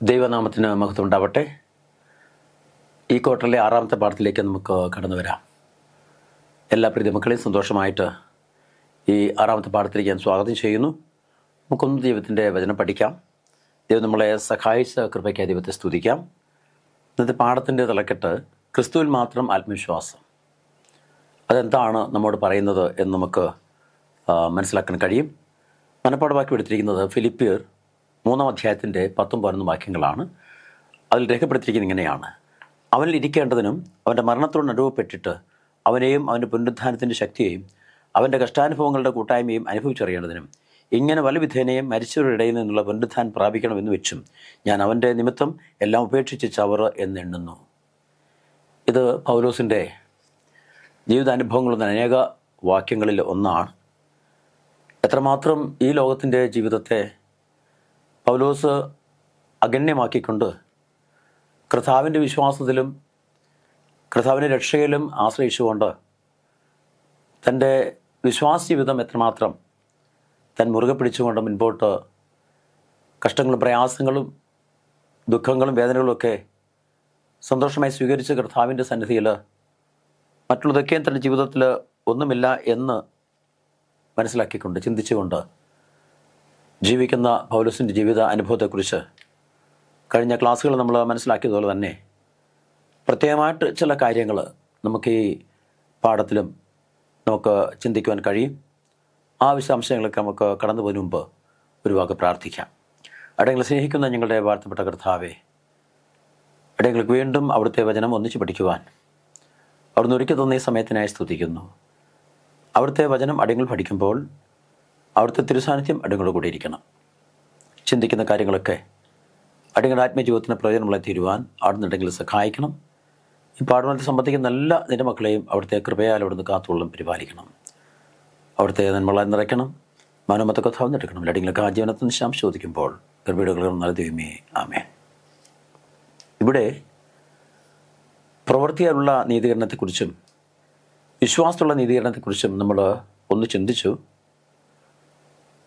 ദൈവനാമത്തിന് മഹത്വം ഉണ്ടാവട്ടെ. ഈ ക്വാർട്ടറിലെ 6ാമത്തെ പാഠത്തിലേക്ക് നമുക്ക് കടന്നു വരാം. എല്ലാ പ്രിയ മക്കളെയും സന്തോഷമായിട്ട് ഈ 6ാമത്തെ പാഠത്തിലേക്ക് ഞാൻ സ്വാഗതം ചെയ്യുന്നു. നമുക്കൊന്ന് ദൈവത്തിൻ്റെ വചനം പഠിക്കാം. ദൈവം നമ്മളെ സഹായിച്ച കൃപയ്ക്കായി ദൈവത്തെ സ്തുതിക്കാം. ഇന്നത്തെ പാഠത്തിൻ്റെ തലക്കെട്ട് ക്രിസ്തുവിൽ മാത്രം ആത്മവിശ്വാസം. അതെന്താണ് നമ്മോട് പറയുന്നത് എന്ന് നമുക്ക് മനസ്സിലാക്കാൻ കഴിയും. മനപ്പാഠമാക്കി എടുത്തിരിക്കുന്നത് ഫിലിപ്പിയർ 3-ാം അധ്യായത്തിൻ്റെ 10-11 വാക്യങ്ങളാണ്. അതിൽ രേഖപ്പെടുത്തിയിരിക്കുന്നത് ഇങ്ങനെയാണ്: അവനിൽ ഇരിക്കേണ്ടതിനും അവൻ്റെ മരണത്തോട് അനുഭവപ്പെട്ടിട്ട് അവനെയും അവൻ്റെ പുനരുത്ഥാനത്തിൻ്റെ ശക്തിയെയും അവൻ്റെ കഷ്ടാനുഭവങ്ങളുടെ കൂട്ടായ്മയും അനുഭവിച്ചറിയേണ്ടതിനും ഇങ്ങനെ വല വിധേനയും മരിച്ചവരുടെ ഇടയിൽ നിന്നുള്ള പുനരുത്ഥാനം പ്രാപിക്കണമെന്ന് വെച്ചും ഞാൻ അവൻ്റെ നിമിത്തം എല്ലാം ഉപേക്ഷിച്ച് ചവറ് എന്നെണ്ണുന്നു. ഇത് പൗലോസിൻ്റെ ജീവിതാനുഭവങ്ങളുന്ന അനേക വാക്യങ്ങളിൽ ഒന്നാണ്. എത്രമാത്രം ഈ ലോകത്തിൻ്റെ ജീവിതത്തെ പൗലോസ് അഗണ്യമാക്കിക്കൊണ്ട് കർത്താവിൻ്റെ വിശ്വാസത്തിലും കർത്താവിൻ്റെ രക്ഷയിലും ആശ്രയിച്ചുകൊണ്ട് തൻ്റെ വിശ്വാസ ജീവിതം എത്രമാത്രം താൻ മുറുകെ പിടിച്ചുകൊണ്ട് മുൻപോട്ട് കഷ്ടങ്ങളും പ്രയാസങ്ങളും ദുഃഖങ്ങളും വേദനകളുമൊക്കെ സന്തോഷമായി സ്വീകരിച്ച് കർത്താവിൻ്റെ സന്നിധിയിൽ മറ്റുള്ളതൊക്കെയും തൻ്റെ ജീവിതത്തിൽ ഒന്നുമില്ല എന്ന് മനസ്സിലാക്കിക്കൊണ്ട് ചിന്തിച്ചുകൊണ്ട് ജീവിക്കുന്ന പൗലോസിൻ്റെ ജീവിത അനുഭവത്തെക്കുറിച്ച് കഴിഞ്ഞ ക്ലാസ്സുകൾ നമ്മൾ മനസ്സിലാക്കിയതുപോലെ തന്നെ പ്രത്യേകമായിട്ട് ചില കാര്യങ്ങൾ നമുക്ക് ഈ പാഠത്തിലും നമുക്ക് ചിന്തിക്കുവാൻ കഴിയും. ആ വിശദാംശങ്ങളൊക്കെ നമുക്ക് കടന്നു പോകുന്ന മുമ്പ് ഒരു വാക്ക് പ്രാർത്ഥിക്കാം. അടയങ്ങളെ സ്നേഹിക്കുന്ന ഞങ്ങളുടെ വാഴ്ത്തപ്പെട്ട കർത്താവേ, അടയങ്ങൾക്ക് വീണ്ടും അവിടുത്തെ വചനം ഒന്നിച്ച് പഠിക്കുവാൻ അവിടുന്ന് ഒരുക്കി തന്ന ഈ സമയത്തിനായി സ്തുതിക്കുന്നു. അവിടുത്തെ വചനം അടയങ്ങൾ പഠിക്കുമ്പോൾ അവിടുത്തെ തിരുസാന്നിധ്യം അടയങ്ങളുടെ കൂടെ ഇരിക്കണം. ചിന്തിക്കുന്ന കാര്യങ്ങളൊക്കെ അടയങ്ങളുടെ ആത്മജീവിതത്തിന് പ്രയോജനമുള്ള തീരുവാൻ അവിടുന്നുണ്ടെങ്കിൽ സഹായിക്കണം. ഈ പാഠനത്തെ സംബന്ധിക്കുന്ന എല്ലാ നിന്റെ മക്കളെയും അവിടുത്തെ കൃപയാൽ അവിടുന്ന് കാത്തുകൊള്ളും പരിപാലിക്കണം. അവിടുത്തെ നന്മകളായി നിറയ്ക്കണം. മനോമത്തെ കഥാവ് എടുക്കണം. അടയങ്ങളൊക്കെ ആ ജീവനത്തിന് ശാം ചോദിക്കുമ്പോൾ കൃപയുടെ നല്ല ദൈവമേ, ആമേൻ. ഇവിടെ പ്രവൃത്തിയാലുള്ള നീതീകരണത്തെക്കുറിച്ചും വിശ്വാസത്തിലുള്ള നീതീകരണത്തെക്കുറിച്ചും നമ്മൾ ഒന്ന് ചിന്തിച്ചു.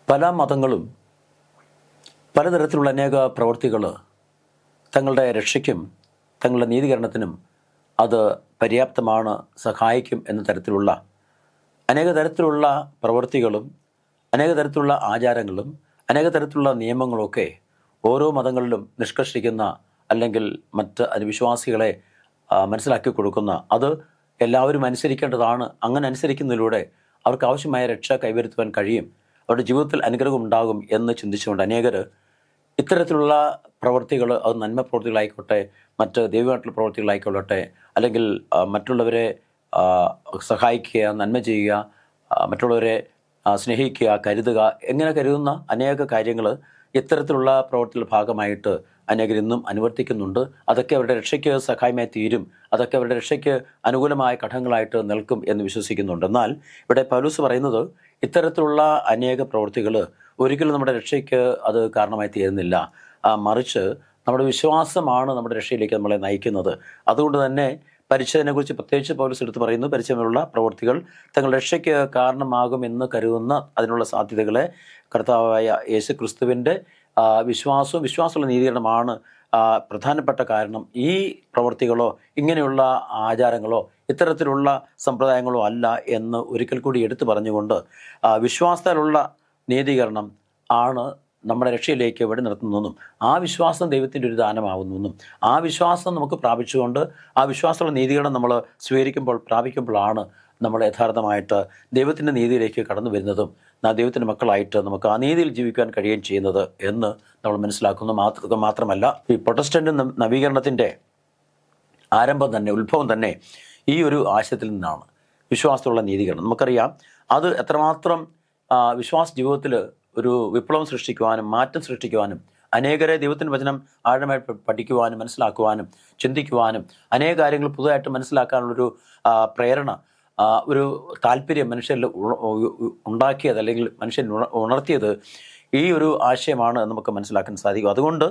പല മതങ്ങളും പലതരത്തിലുള്ള അനേക പ്രവൃത്തികൾ തങ്ങളുടെ രക്ഷയ്ക്കും തങ്ങളുടെ നീതീകരണത്തിനും അത് പര്യാപ്തമാണ്, സഹായിക്കും എന്ന തരത്തിലുള്ള അനേക തരത്തിലുള്ള പ്രവൃത്തികളും അനേക തരത്തിലുള്ള ആചാരങ്ങളും അനേക തരത്തിലുള്ള നിയമങ്ങളുമൊക്കെ ഓരോ മതങ്ങളിലും നിഷ്കർഷിക്കുന്ന അല്ലെങ്കിൽ മറ്റ് അനുവിശ്വാസികളെ മനസ്സിലാക്കി കൊടുക്കുന്ന, അത് എല്ലാവരും അനുസരിക്കേണ്ടതാണ്. അങ്ങനെ അനുസരിക്കുന്നതിലൂടെ അവർക്ക് ആവശ്യമായ രക്ഷ കൈവരുത്തുവാൻ കഴിയും, അവരുടെ ജീവിതത്തിൽ അനുഗ്രഹം ഉണ്ടാകും എന്ന് ചിന്തിച്ചുകൊണ്ട് അനേകർ ഇത്തരത്തിലുള്ള പ്രവൃത്തികൾ, അത് നന്മ പ്രവൃത്തികളായിക്കോട്ടെ, മറ്റ് ദൈവമായിട്ടുള്ള പ്രവൃത്തികളായിക്കൊള്ളട്ടെ, അല്ലെങ്കിൽ മറ്റുള്ളവരെ സഹായിക്കുക, നന്മ ചെയ്യുക, മറ്റുള്ളവരെ സ്നേഹിക്കുക, കരുതുക, എങ്ങനെ കരുതുന്ന അനേക കാര്യങ്ങൾ ഇത്തരത്തിലുള്ള പ്രവൃത്തിയുടെ ഭാഗമായിട്ട് അനേകർ ഇന്നും അനുവർത്തിക്കുന്നുണ്ട്. അതൊക്കെ അവരുടെ രക്ഷയ്ക്ക് സഹായമായി തീരും, അതൊക്കെ അവരുടെ രക്ഷയ്ക്ക് അനുകൂലമായ ഘടകങ്ങളായിട്ട് നിൽക്കും എന്ന് വിശ്വസിക്കുന്നുണ്ട്. എന്നാൽ ഇവിടെ പൗലോസ് പറയുന്നത് ഇത്തരത്തിലുള്ള അനേക പ്രവൃത്തികൾ ഒരിക്കലും നമ്മുടെ രക്ഷയ്ക്ക് അത് കാരണമായി തീരുന്നില്ല. മറിച്ച് നമ്മുടെ വിശ്വാസമാണ് നമ്മുടെ രക്ഷയിലേക്ക് നമ്മളെ നയിക്കുന്നത്. അതുകൊണ്ട് തന്നെ പരിച്ഛേദനയെക്കുറിച്ച് പ്രത്യേകിച്ച് പൗലോസ് എടുത്ത് പറയുന്നു. പരിച്ഛേദനയുള്ള പ്രവൃത്തികൾ തങ്ങളുടെ രക്ഷയ്ക്ക് കാരണമാകുമെന്ന് കരുതുന്ന അതിനുള്ള സാധ്യതകളെ കർത്താവായ യേശു ക്രിസ്തുവിൻ്റെ വിശ്വാസമുള്ള നീതീകരണമാണ് പ്രധാനപ്പെട്ട കാരണം. ഈ പ്രവൃത്തികളോ ഇങ്ങനെയുള്ള ആചാരങ്ങളോ ഇത്തരത്തിലുള്ള സമ്പ്രദായങ്ങളോ അല്ല എന്ന് ഒരിക്കൽ കൂടി എടുത്തു പറഞ്ഞുകൊണ്ട് വിശ്വാസത്തിലുള്ള നീതീകരണം ആണ് നമ്മുടെ രക്ഷയിലേക്ക് വഴി നടത്തുന്നതെന്നും ആ വിശ്വാസം ദൈവത്തിൻ്റെ ഒരു ദാനമാകുന്നെന്നും ആ വിശ്വാസം നമുക്ക് പ്രാപിച്ചുകൊണ്ട് ആ വിശ്വാസമുള്ള നീതീകരണം നമ്മൾ സ്വീകരിക്കുമ്പോൾ പ്രാപിക്കുമ്പോഴാണ് നമ്മൾ യഥാർത്ഥമായിട്ട് ദൈവത്തിൻ്റെ നീതിയിലേക്ക് കടന്നു വരുന്നതും ദൈവത്തിൻ്റെ മക്കളായിട്ട് നമുക്ക് ആ നീതിയിൽ ജീവിക്കാൻ കഴിയുകയും ചെയ്യുന്നത് എന്ന് നമ്മൾ മനസ്സിലാക്കുന്നു. മാത്രമല്ല ഈ പ്രൊട്ടസ്റ്റൻ്റ് നവീകരണത്തിൻ്റെ ആരംഭം തന്നെ, ഉത്ഭവം തന്നെ ഈ ഒരു ആശയത്തിൽ നിന്നാണ്, വിശ്വാസത്തിലുള്ള നീതീകരണം. നമുക്കറിയാം അത് എത്രമാത്രം വിശ്വാസ ജീവിതത്തിൽ ഒരു വിപ്ലവം സൃഷ്ടിക്കുവാനും മാറ്റം സൃഷ്ടിക്കുവാനും അനേകരെ ദൈവത്തിൻ്റെ വചനം ആഴമായി പഠിക്കുവാനും മനസ്സിലാക്കുവാനും ചിന്തിക്കുവാനും അനേക കാര്യങ്ങൾ പുതുതായിട്ട് മനസ്സിലാക്കാനുള്ളൊരു പ്രേരണ, ഒരു താല്പര്യം മനുഷ്യരിൽ ഉണ്ടാക്കിയത് അല്ലെങ്കിൽ മനുഷ്യൻ ഉണർത്തിയത് ഈ ഒരു ആശയമാണ് നമുക്ക് മനസ്സിലാക്കാൻ സാധിക്കും. അതുകൊണ്ട്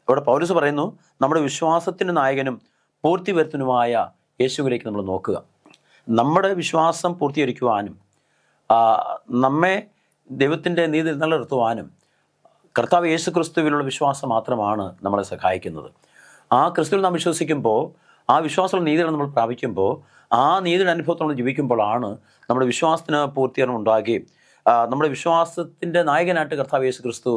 ഇവിടെ പൗലോസ് പറയുന്നു, നമ്മുടെ വിശ്വാസത്തിൻ്റെ നായകനും പൂർത്തിവരുത്തനുമായ യേശുവിലേക്ക് നമ്മൾ നോക്കുക. നമ്മുടെ വിശ്വാസം പൂർത്തീകരിക്കുവാനും നമ്മെ ദൈവത്തിൻ്റെ നീതി നിലനിർത്തുവാനും കർത്താവ് യേശു ക്രിസ്തുവിലുള്ള വിശ്വാസം മാത്രമാണ് നമ്മളെ സഹായിക്കുന്നത്. ആ ക്രിസ്തുവിൽ നാം വിശ്വസിക്കുമ്പോൾ, ആ വിശ്വാസമുള്ള നീതിയാണ് നമ്മൾ പ്രാപിക്കുമ്പോൾ, ആ നീതിയുടെ അനുഭവത്തിൽ നമ്മൾ ജീവിക്കുമ്പോഴാണ് നമ്മുടെ വിശ്വാസത്തിന് പൂർത്തീകരണം ഉണ്ടാകുകയും നമ്മുടെ വിശ്വാസത്തിൻ്റെ നായകനായിട്ട് കർത്താവ് യേശു ക്രിസ്തു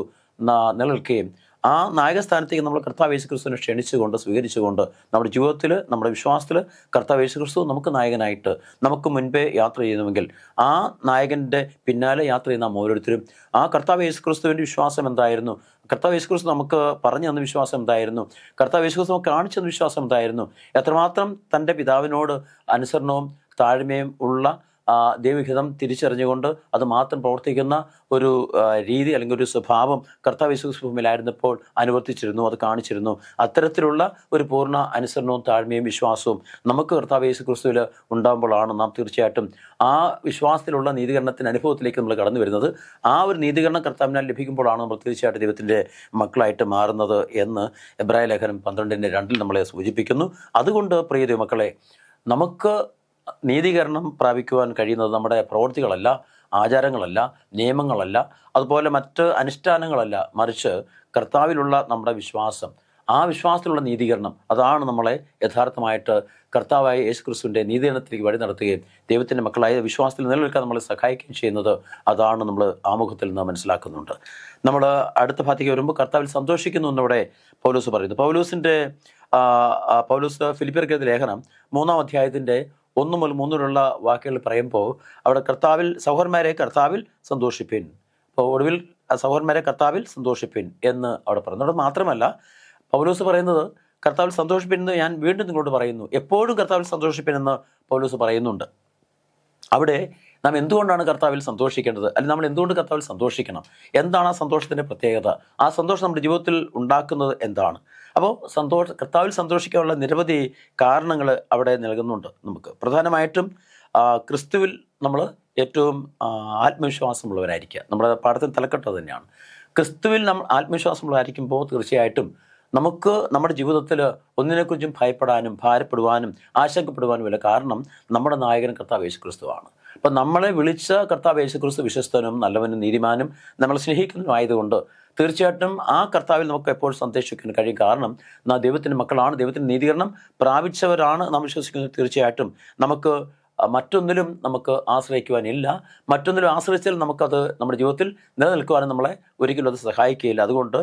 നിലനിൽക്കുകയും ആ നായകസ്ഥാനത്തേക്ക് നമ്മൾ കർത്താവ് യേശു ക്രിസ്തുവിനെ ക്ഷണിച്ചുകൊണ്ട് സ്വീകരിച്ചുകൊണ്ട് നമ്മുടെ ജീവിതത്തിൽ, നമ്മുടെ വിശ്വാസത്തിൽ കർത്താവ് യേശു ക്രിസ്തു നമുക്ക് നായകനായിട്ട് നമുക്ക് മുൻപേ യാത്ര ചെയ്യുന്നുവെങ്കിൽ ആ നായകൻ്റെ പിന്നാലെ യാത്ര ചെയ്യുന്ന നാം ഓരോരുത്തരും ആ കർത്താവ് യേശു ക്രിസ്തുവിൻ്റെ വിശ്വാസം എന്തായിരുന്നു, കർത്താവ് യേശു ക്രിസ്തു നമുക്ക് പറഞ്ഞു തന്ന വിശ്വാസം എന്തായിരുന്നു, കർത്താവ് യേശു ക്രിസ്തു നമുക്ക് കാണിച്ചു തന്ന വിശ്വാസം എന്തായിരുന്നു, എത്രമാത്രം തൻ്റെ പിതാവിനോട് അനുസരണവും താഴ്മയും ഉള്ള ദൈവഹിതം തിരിച്ചറിഞ്ഞുകൊണ്ട് അത് മാത്രം പ്രവർത്തിക്കുന്ന ഒരു രീതി അല്ലെങ്കിൽ ഒരു സ്വഭാവം കർത്താവ് യേശു ക്രിസ്തുവിലായിരുന്നപ്പോൾ അനുവർത്തിച്ചിരുന്നു, അത് കാണിച്ചിരുന്നു. അത്തരത്തിലുള്ള ഒരു പൂർണ്ണ അനുസരണവും താഴ്മയും വിശ്വാസവും നമുക്ക് കർത്താവ് യേശു ക്രിസ്തുവിൽ ഉണ്ടാകുമ്പോഴാണ് നാം തീർച്ചയായിട്ടും ആ വിശ്വാസത്തിലുള്ള നീതീകരണത്തിൻ്റെ അനുഭവത്തിലേക്ക് നമ്മൾ കടന്നു വരുന്നത്. ആ ഒരു നീതീകരണം കർത്താവിനാൽ ലഭിക്കുമ്പോഴാണ് നമ്മൾ തീർച്ചയായിട്ടും ദൈവത്തിൻ്റെ മക്കളായിട്ട് മാറുന്നത് എന്ന് എബ്രായ ലേഖനം 12:2 നമ്മളെ സൂചിപ്പിക്കുന്നു. അതുകൊണ്ട് പ്രിയ ദൈവമക്കളെ, നമുക്ക് നീതീകരണം പ്രാപിക്കുവാൻ കഴിയുന്നത് നമ്മുടെ പ്രവൃത്തികളല്ല, ആചാരങ്ങളല്ല, നിയമങ്ങളല്ല, അതുപോലെ മറ്റ് അനുഷ്ഠാനങ്ങളല്ല, മറിച്ച് കർത്താവിലുള്ള നമ്മുടെ വിശ്വാസം, ആ വിശ്വാസത്തിലുള്ള നീതീകരണം, അതാണ് നമ്മളെ യഥാർത്ഥമായിട്ട് കർത്താവായ യേശു ക്രിസ്തുവിൻ്റെ നീതീകരണത്തിലേക്ക് വഴി നടത്തുകയും ദൈവത്തിൻ്റെ മക്കളായ വിശ്വാസത്തിൽ നിലനിൽക്കാൻ നമ്മളെ സഹായിക്കുകയും ചെയ്യുന്നത്. അതാണ് നമ്മൾ ആമുഖത്തിൽ നിന്ന് മനസ്സിലാക്കുന്നുണ്ട്. നമ്മൾ അടുത്ത ഭാഗത്തേക്ക് വരുമ്പോൾ കർത്താവിൽ സന്തോഷിക്കുന്നു എന്നിവിടെ പൗലോസ് പറയുന്നു. പൗലോസ് ഫിലിപ്പിയർക്കെഴുതിയ ലേഖനം 3-ാം അധ്യായത്തിൻ്റെ 1 മുതൽ 3 വരെയുള്ള വാക്കുകൾ പറയുമ്പോൾ അവിടെ സഹോദരന്മാരെ കർത്താവിൽ സന്തോഷിപ്പിൻ, അപ്പോൾ ഒടുവിൽ സഹോദരന്മാരെ കർത്താവിൽ സന്തോഷിപ്പിൻ എന്ന് അവിടെ പറയുന്നു. അവിടെ മാത്രമല്ല പൗലോസ് പറയുന്നത് കർത്താവിൽ സന്തോഷിപ്പിൻ എന്ന് ഞാൻ വീണ്ടും നിങ്ങളോട് പറയുന്നു, എപ്പോഴും കർത്താവിൽ സന്തോഷിപ്പിൻ എന്ന് പൗലോസ് പറയുന്നുണ്ട്. അവിടെ നാം എന്തുകൊണ്ടാണ് കർത്താവിൽ സന്തോഷിക്കേണ്ടത്, അല്ലെങ്കിൽ നമ്മൾ എന്തുകൊണ്ട് കർത്താവിൽ സന്തോഷിക്കണം, എന്താണ് ആ സന്തോഷത്തിൻ്റെ പ്രത്യേകത, ആ സന്തോഷം നമ്മുടെ ജീവിതത്തിൽ ഉണ്ടാക്കുന്നത് എന്താണ്? അപ്പോൾ കർത്താവിൽ സന്തോഷിക്കാനുള്ള നിരവധി കാരണങ്ങൾ അവിടെ നൽകുന്നുണ്ട്. നമുക്ക് പ്രധാനമായിട്ടും ക്രിസ്തുവിൽ നമ്മൾ ഏറ്റവും ആത്മവിശ്വാസമുള്ളവരായിരിക്കുക. നമ്മുടെ പാഠത്തിന് തലക്കെട്ട് തന്നെയാണ്. ക്രിസ്തുവിൽ നമ്മൾ ആത്മവിശ്വാസമുള്ളവരായിരിക്കുമ്പോൾ തീർച്ചയായിട്ടും നമുക്ക് നമ്മുടെ ജീവിതത്തിൽ ഒന്നിനെക്കുറിച്ചും ഭയപ്പെടാനും ഭാരപ്പെടുവാനും ആശങ്കപ്പെടുവാനുമില്ല. കാരണം നമ്മുടെ നായകൻ കർത്താവ് യേശു ക്രിസ്തുവാണ്. അപ്പം നമ്മളെ വിളിച്ച കർത്താവ് യേശു ക്രിസ്തു വിശ്വസ്തനും നല്ലവനും നീതിമാനും നമ്മളെ സ്നേഹിക്കുന്നതും ആയതുകൊണ്ട് തീർച്ചയായിട്ടും ആ കർത്താവിൽ നമുക്ക് എപ്പോഴും സന്തോഷിക്കാൻ കഴിയും. കാരണം നാം ദൈവത്തിൻ്റെ മക്കളാണ്, ദൈവത്തിൻ്റെ നീതീകരണം പ്രാപിച്ചവരാണ് നാം വിശ്വസിക്കുന്നത്. തീർച്ചയായിട്ടും നമുക്ക് മറ്റൊന്നിലും നമുക്ക് ആശ്രയിക്കുവാനില്ല. മറ്റൊന്നിലും ആശ്രയിച്ചാൽ നമുക്കത് നമ്മുടെ ജീവിതത്തിൽ നിലനിൽക്കുവാനും നമ്മളെ ഒരിക്കലും അത് സഹായിക്കുകയില്ല. അതുകൊണ്ട്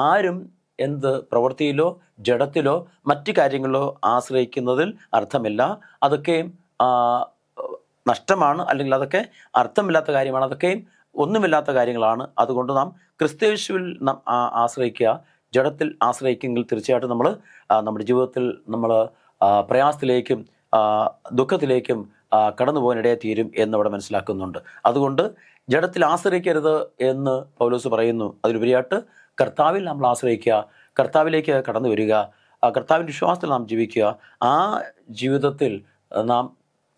ആരും എന്ത് പ്രവൃത്തിയിലോ ജഡത്തിലോ മറ്റു കാര്യങ്ങളിലോ ആശ്രയിക്കുന്നതിൽ അർത്ഥമില്ല. അതൊക്കെ നഷ്ടമാണ്, അല്ലെങ്കിൽ അതൊക്കെ അർത്ഥമില്ലാത്ത കാര്യമാണ്, അതൊക്കെയും ഒന്നുമില്ലാത്ത കാര്യങ്ങളാണ്. അതുകൊണ്ട് നാം ക്രിസ്തുയേശുവിൽ നാം ആശ്രയിക്കുക. ജഡത്തിൽ ആശ്രയിക്കുമെങ്കിൽ തീർച്ചയായിട്ടും നമ്മൾ നമ്മുടെ ജീവിതത്തിൽ നമ്മൾ പ്രയാസത്തിലേക്കും ദുഃഖത്തിലേക്കും കടന്നു പോകാനിടയെ തീരും എന്നവിടെ മനസ്സിലാക്കുന്നുണ്ട്. അതുകൊണ്ട് ജഡത്തിൽ ആശ്രയിക്കരുത് എന്ന് പൗലോസ് പറയുന്നു. അതിലുപരിയായിട്ട് കർത്താവിൽ നമ്മൾ ആശ്രയിക്കുക, കർത്താവിലേക്ക് കടന്നു വരിക, കർത്താവിൻ്റെ വിശ്വാസത്തിൽ നാം ജീവിക്കുക. ആ ജീവിതത്തിൽ നാം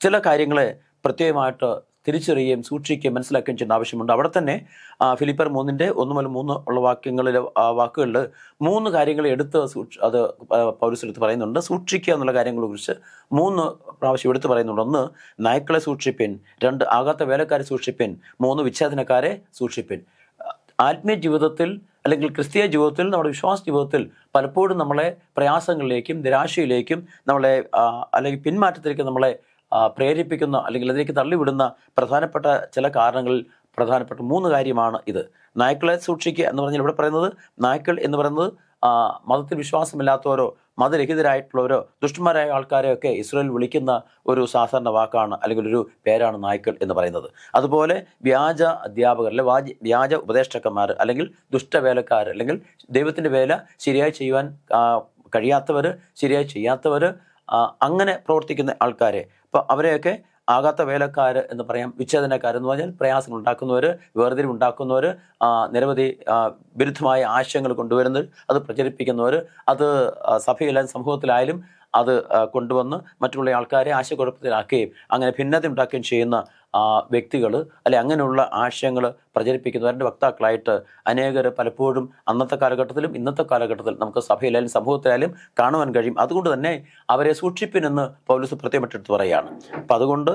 ചില കാര്യങ്ങളെ പ്രത്യേകമായിട്ട് തിരിച്ചറിയുകയും സൂക്ഷിക്കുകയും മനസ്സിലാക്കുകയും ചെയ്യേണ്ട ആവശ്യമുണ്ട്. അവിടെ തന്നെ ഫിലിപ്പിയർ 3:1 മുതൽ 3 ഉള്ള വാക്കുകളിൽ 3 കാര്യങ്ങൾ അത് പൗലോസ് എടുത്ത് പറയുന്നുണ്ട്. സൂക്ഷിക്കുക എന്നുള്ള കാര്യങ്ങളെക്കുറിച്ച് 3 പ്രാവശ്യം എടുത്ത് പറയുന്നുണ്ട്. 1 നായ്ക്കളെ സൂക്ഷിപ്പിൻ, 2 ആകാത്ത വേലക്കാരെ സൂക്ഷിപ്പിൻ, 3 വിച്ഛേദനക്കാരെ സൂക്ഷിപ്പിൻ. ആത്മീയ ജീവിതത്തിൽ അല്ലെങ്കിൽ ക്രിസ്തീയ ജീവിതത്തിൽ, നമ്മുടെ വിശ്വാസ ജീവിതത്തിൽ പലപ്പോഴും നമ്മളെ പ്രയാസങ്ങളിലേക്കും നിരാശയിലേക്കും അല്ലെങ്കിൽ പിന്മാറ്റത്തിലേക്ക് നമ്മളെ പ്രേരിപ്പിക്കുന്ന അല്ലെങ്കിൽ അതിലേക്ക് തള്ളിവിടുന്ന പ്രധാനപ്പെട്ട ചില കാരണങ്ങളിൽ പ്രധാനപ്പെട്ട 3 കാര്യമാണ് ഇത്. നായ്ക്കളെ സൂക്ഷിക്കുക എന്ന് പറഞ്ഞാൽ ഇവിടെ പറയുന്നത്, നായ്ക്കൾ എന്ന് പറയുന്നത് മതത്തിൽ വിശ്വാസമില്ലാത്തവരോ മതരഹിതരായിട്ടുള്ളവരോ ദുഷ്ടന്മാരായ ആൾക്കാരെയൊക്കെ ഇസ്രായേൽ വിളിക്കുന്ന ഒരു സാധാരണ വാക്കാണ്, അല്ലെങ്കിൽ ഒരു പേരാണ് നായ്ക്കൾ എന്ന് പറയുന്നത്. അതുപോലെ വ്യാജ അധ്യാപകർ, അല്ലെങ്കിൽ വ്യാജ ഉപദേഷ്ടാക്കന്മാർ, അല്ലെങ്കിൽ ദുഷ്ടവേലക്കാർ, അല്ലെങ്കിൽ ദൈവത്തിൻ്റെ വേല ശരിയായി ചെയ്യുവാൻ കഴിയാത്തവർ, ശരിയായി ചെയ്യാത്തവർ, അങ്ങനെ പ്രവർത്തിക്കുന്ന ആൾക്കാരെ, അപ്പോൾ അവരെയൊക്കെ ആകാത്ത വേലക്കാർ എന്ന് പറയാം. വിച്ഛേദനക്കാരെന്ന് പറഞ്ഞാൽ പ്രയാസങ്ങൾ ഉണ്ടാക്കുന്നവർ, വേർതിരിവുണ്ടാക്കുന്നവർ, നിരവധി വിരുദ്ധമായ ആശയങ്ങൾ കൊണ്ടുവരുന്നവർ, അത് പ്രചരിപ്പിക്കുന്നവർ, അത് സഭയിലായാലും സമൂഹത്തിലായാലും അത് കൊണ്ടുവന്ന് മറ്റുള്ള ആൾക്കാരെ ആശയക്കുഴപ്പത്തിലാക്കുകയും അങ്ങനെ ഭിന്നത ഉണ്ടാക്കുകയും ചെയ്യുന്ന വ്യക്തികൾ, അല്ലെ അങ്ങനെയുള്ള ആശയങ്ങൾ പ്രചരിപ്പിക്കുന്നവരുടെ വക്താക്കളായിട്ട് അനേകർ പലപ്പോഴും അന്നത്തെ കാലഘട്ടത്തിലും ഇന്നത്തെ കാലഘട്ടത്തിലും നമുക്ക് സഭയിലായാലും സമൂഹത്തിലായാലും കാണുവാൻ കഴിയും. അതുകൊണ്ട് തന്നെ അവരെ സൂക്ഷിപ്പിനെന്ന് പൗലോസ് പ്രത്യേകമായിട്ട് പറയുകയാണ്. അപ്പം അതുകൊണ്ട്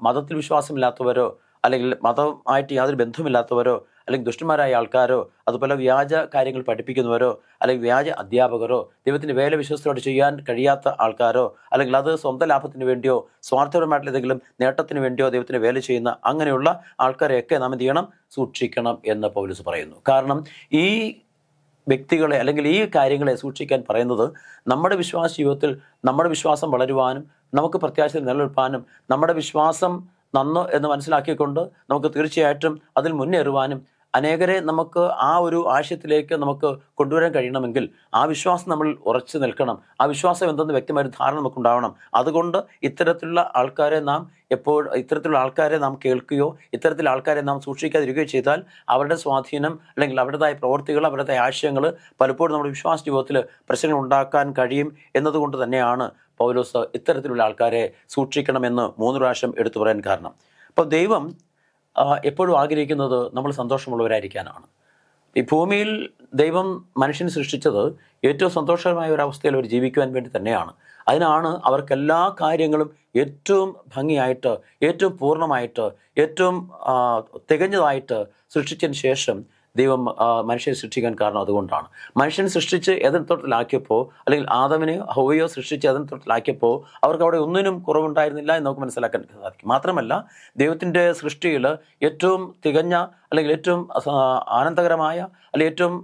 മതത്തിൽ വിശ്വാസമില്ലാത്തവരോ അല്ലെങ്കിൽ മതമായിട്ട് യാതൊരു ബന്ധമില്ലാത്തവരോ അല്ലെങ്കിൽ ദുഷ്ടന്മാരായ ആൾക്കാരോ, അതുപോലെ വ്യാജ കാര്യങ്ങൾ പഠിപ്പിക്കുന്നവരോ, അല്ലെങ്കിൽ വ്യാജ അധ്യാപകരോ, ദൈവത്തിൻ്റെ വേല വിശ്വസ്തയോട് ചെയ്യാൻ കഴിയാത്ത ആൾക്കാരോ, അല്ലെങ്കിൽ അത് സ്വന്തം ലാഭത്തിന് വേണ്ടിയോ സ്വാർത്ഥപരമായിട്ടുള്ള ഏതെങ്കിലും നേട്ടത്തിന് വേണ്ടിയോ ദൈവത്തിന് വേല ചെയ്യുന്ന അങ്ങനെയുള്ള ആൾക്കാരെയൊക്കെ നാം എന്ത് ചെയ്യണം? സൂക്ഷിക്കണം എന്ന് പൗലോസ് പറയുന്നു. കാരണം ഈ വ്യക്തികളെ അല്ലെങ്കിൽ ഈ കാര്യങ്ങളെ സൂക്ഷിക്കാൻ പറയുന്നത് നമ്മുടെ വിശ്വാസ ജീവിതത്തിൽ നമ്മുടെ വിശ്വാസം വളരുവാനും നമുക്ക് പ്രത്യാശ നിലനിൽപ്പാനും നമ്മുടെ വിശ്വാസം നന്ന് എന്ന് മനസ്സിലാക്കിക്കൊണ്ട് നമുക്ക് തീർച്ചയായിട്ടും അതിൽ മുന്നേറുവാനും അനേകരെ നമുക്ക് ആ ഒരു ആശയത്തിലേക്ക് നമുക്ക് കൊണ്ടുവരാൻ കഴിയണമെങ്കിൽ ആ വിശ്വാസം നമ്മൾ ഉറച്ചു നിൽക്കണം. ആ വിശ്വാസം എന്തെന്ന് വ്യക്തമായ ധാരണ നമുക്കുണ്ടാവണം. അതുകൊണ്ട് ഇത്തരത്തിലുള്ള ആൾക്കാരെ നാം കേൾക്കുകയോ ഇത്തരത്തിലുള്ള ആൾക്കാരെ നാം സൂക്ഷിക്കാതിരിക്കുകയോ ചെയ്താൽ അവരുടെ സ്വാധീനം അല്ലെങ്കിൽ അവരുടേതായ പ്രവൃത്തികൾ, അവരുടേതായ ആശയങ്ങൾ പലപ്പോഴും നമ്മുടെ വിശ്വാസ ജീവിതത്തിൽ പ്രശ്നങ്ങൾ ഉണ്ടാക്കാൻ കഴിയും എന്നതുകൊണ്ട് തന്നെയാണ് പൗലോസ് ഇത്തരത്തിലുള്ള ആൾക്കാരെ സൂക്ഷിക്കണമെന്ന് 3 പ്രാവശ്യം എടുത്തു പറയാൻ കാരണം. അപ്പോൾ ദൈവം എപ്പോഴും ആഗ്രഹിക്കുന്നത് നമ്മൾ സന്തോഷമുള്ളവരായിരിക്കാനാണ്. ഈ ഭൂമിയിൽ ദൈവം മനുഷ്യനെ സൃഷ്ടിച്ചത് ഏറ്റവും സന്തോഷകരമായ ഒരവസ്ഥയിൽ അവർ ജീവിക്കുവാൻ വേണ്ടി തന്നെയാണ്. അതിനാണ് അവർക്കെല്ലാ കാര്യങ്ങളും ഏറ്റവും ഭംഗിയായിട്ട്, ഏറ്റവും പൂർണ്ണമായിട്ട്, ഏറ്റവും തികഞ്ഞതായിട്ട് സൃഷ്ടിച്ചതിന് ശേഷം ദൈവം മനുഷ്യനെ സൃഷ്ടിക്കാൻ കാരണം അതുകൊണ്ടാണ്. മനുഷ്യനെ സൃഷ്ടിച്ച് ഏദൻ തോട്ടത്തിലാക്കിയപ്പോൾ, അല്ലെങ്കിൽ ആദമിനെ ഹൗവയോ സൃഷ്ടിച്ച് ഏദൻ തോട്ടത്തിലാക്കിയപ്പോൾ അവർക്ക് അവിടെ ഒന്നിനും കുറവുണ്ടായിരുന്നില്ല എന്ന് നമുക്ക് മനസ്സിലാക്കാൻ സാധിക്കും. മാത്രമല്ല ദൈവത്തിൻ്റെ സൃഷ്ടിയിൽ ഏറ്റവും തികഞ്ഞ, അല്ലെങ്കിൽ ഏറ്റവും ആനന്ദകരമായ, അല്ലെങ്കിൽ ഏറ്റവും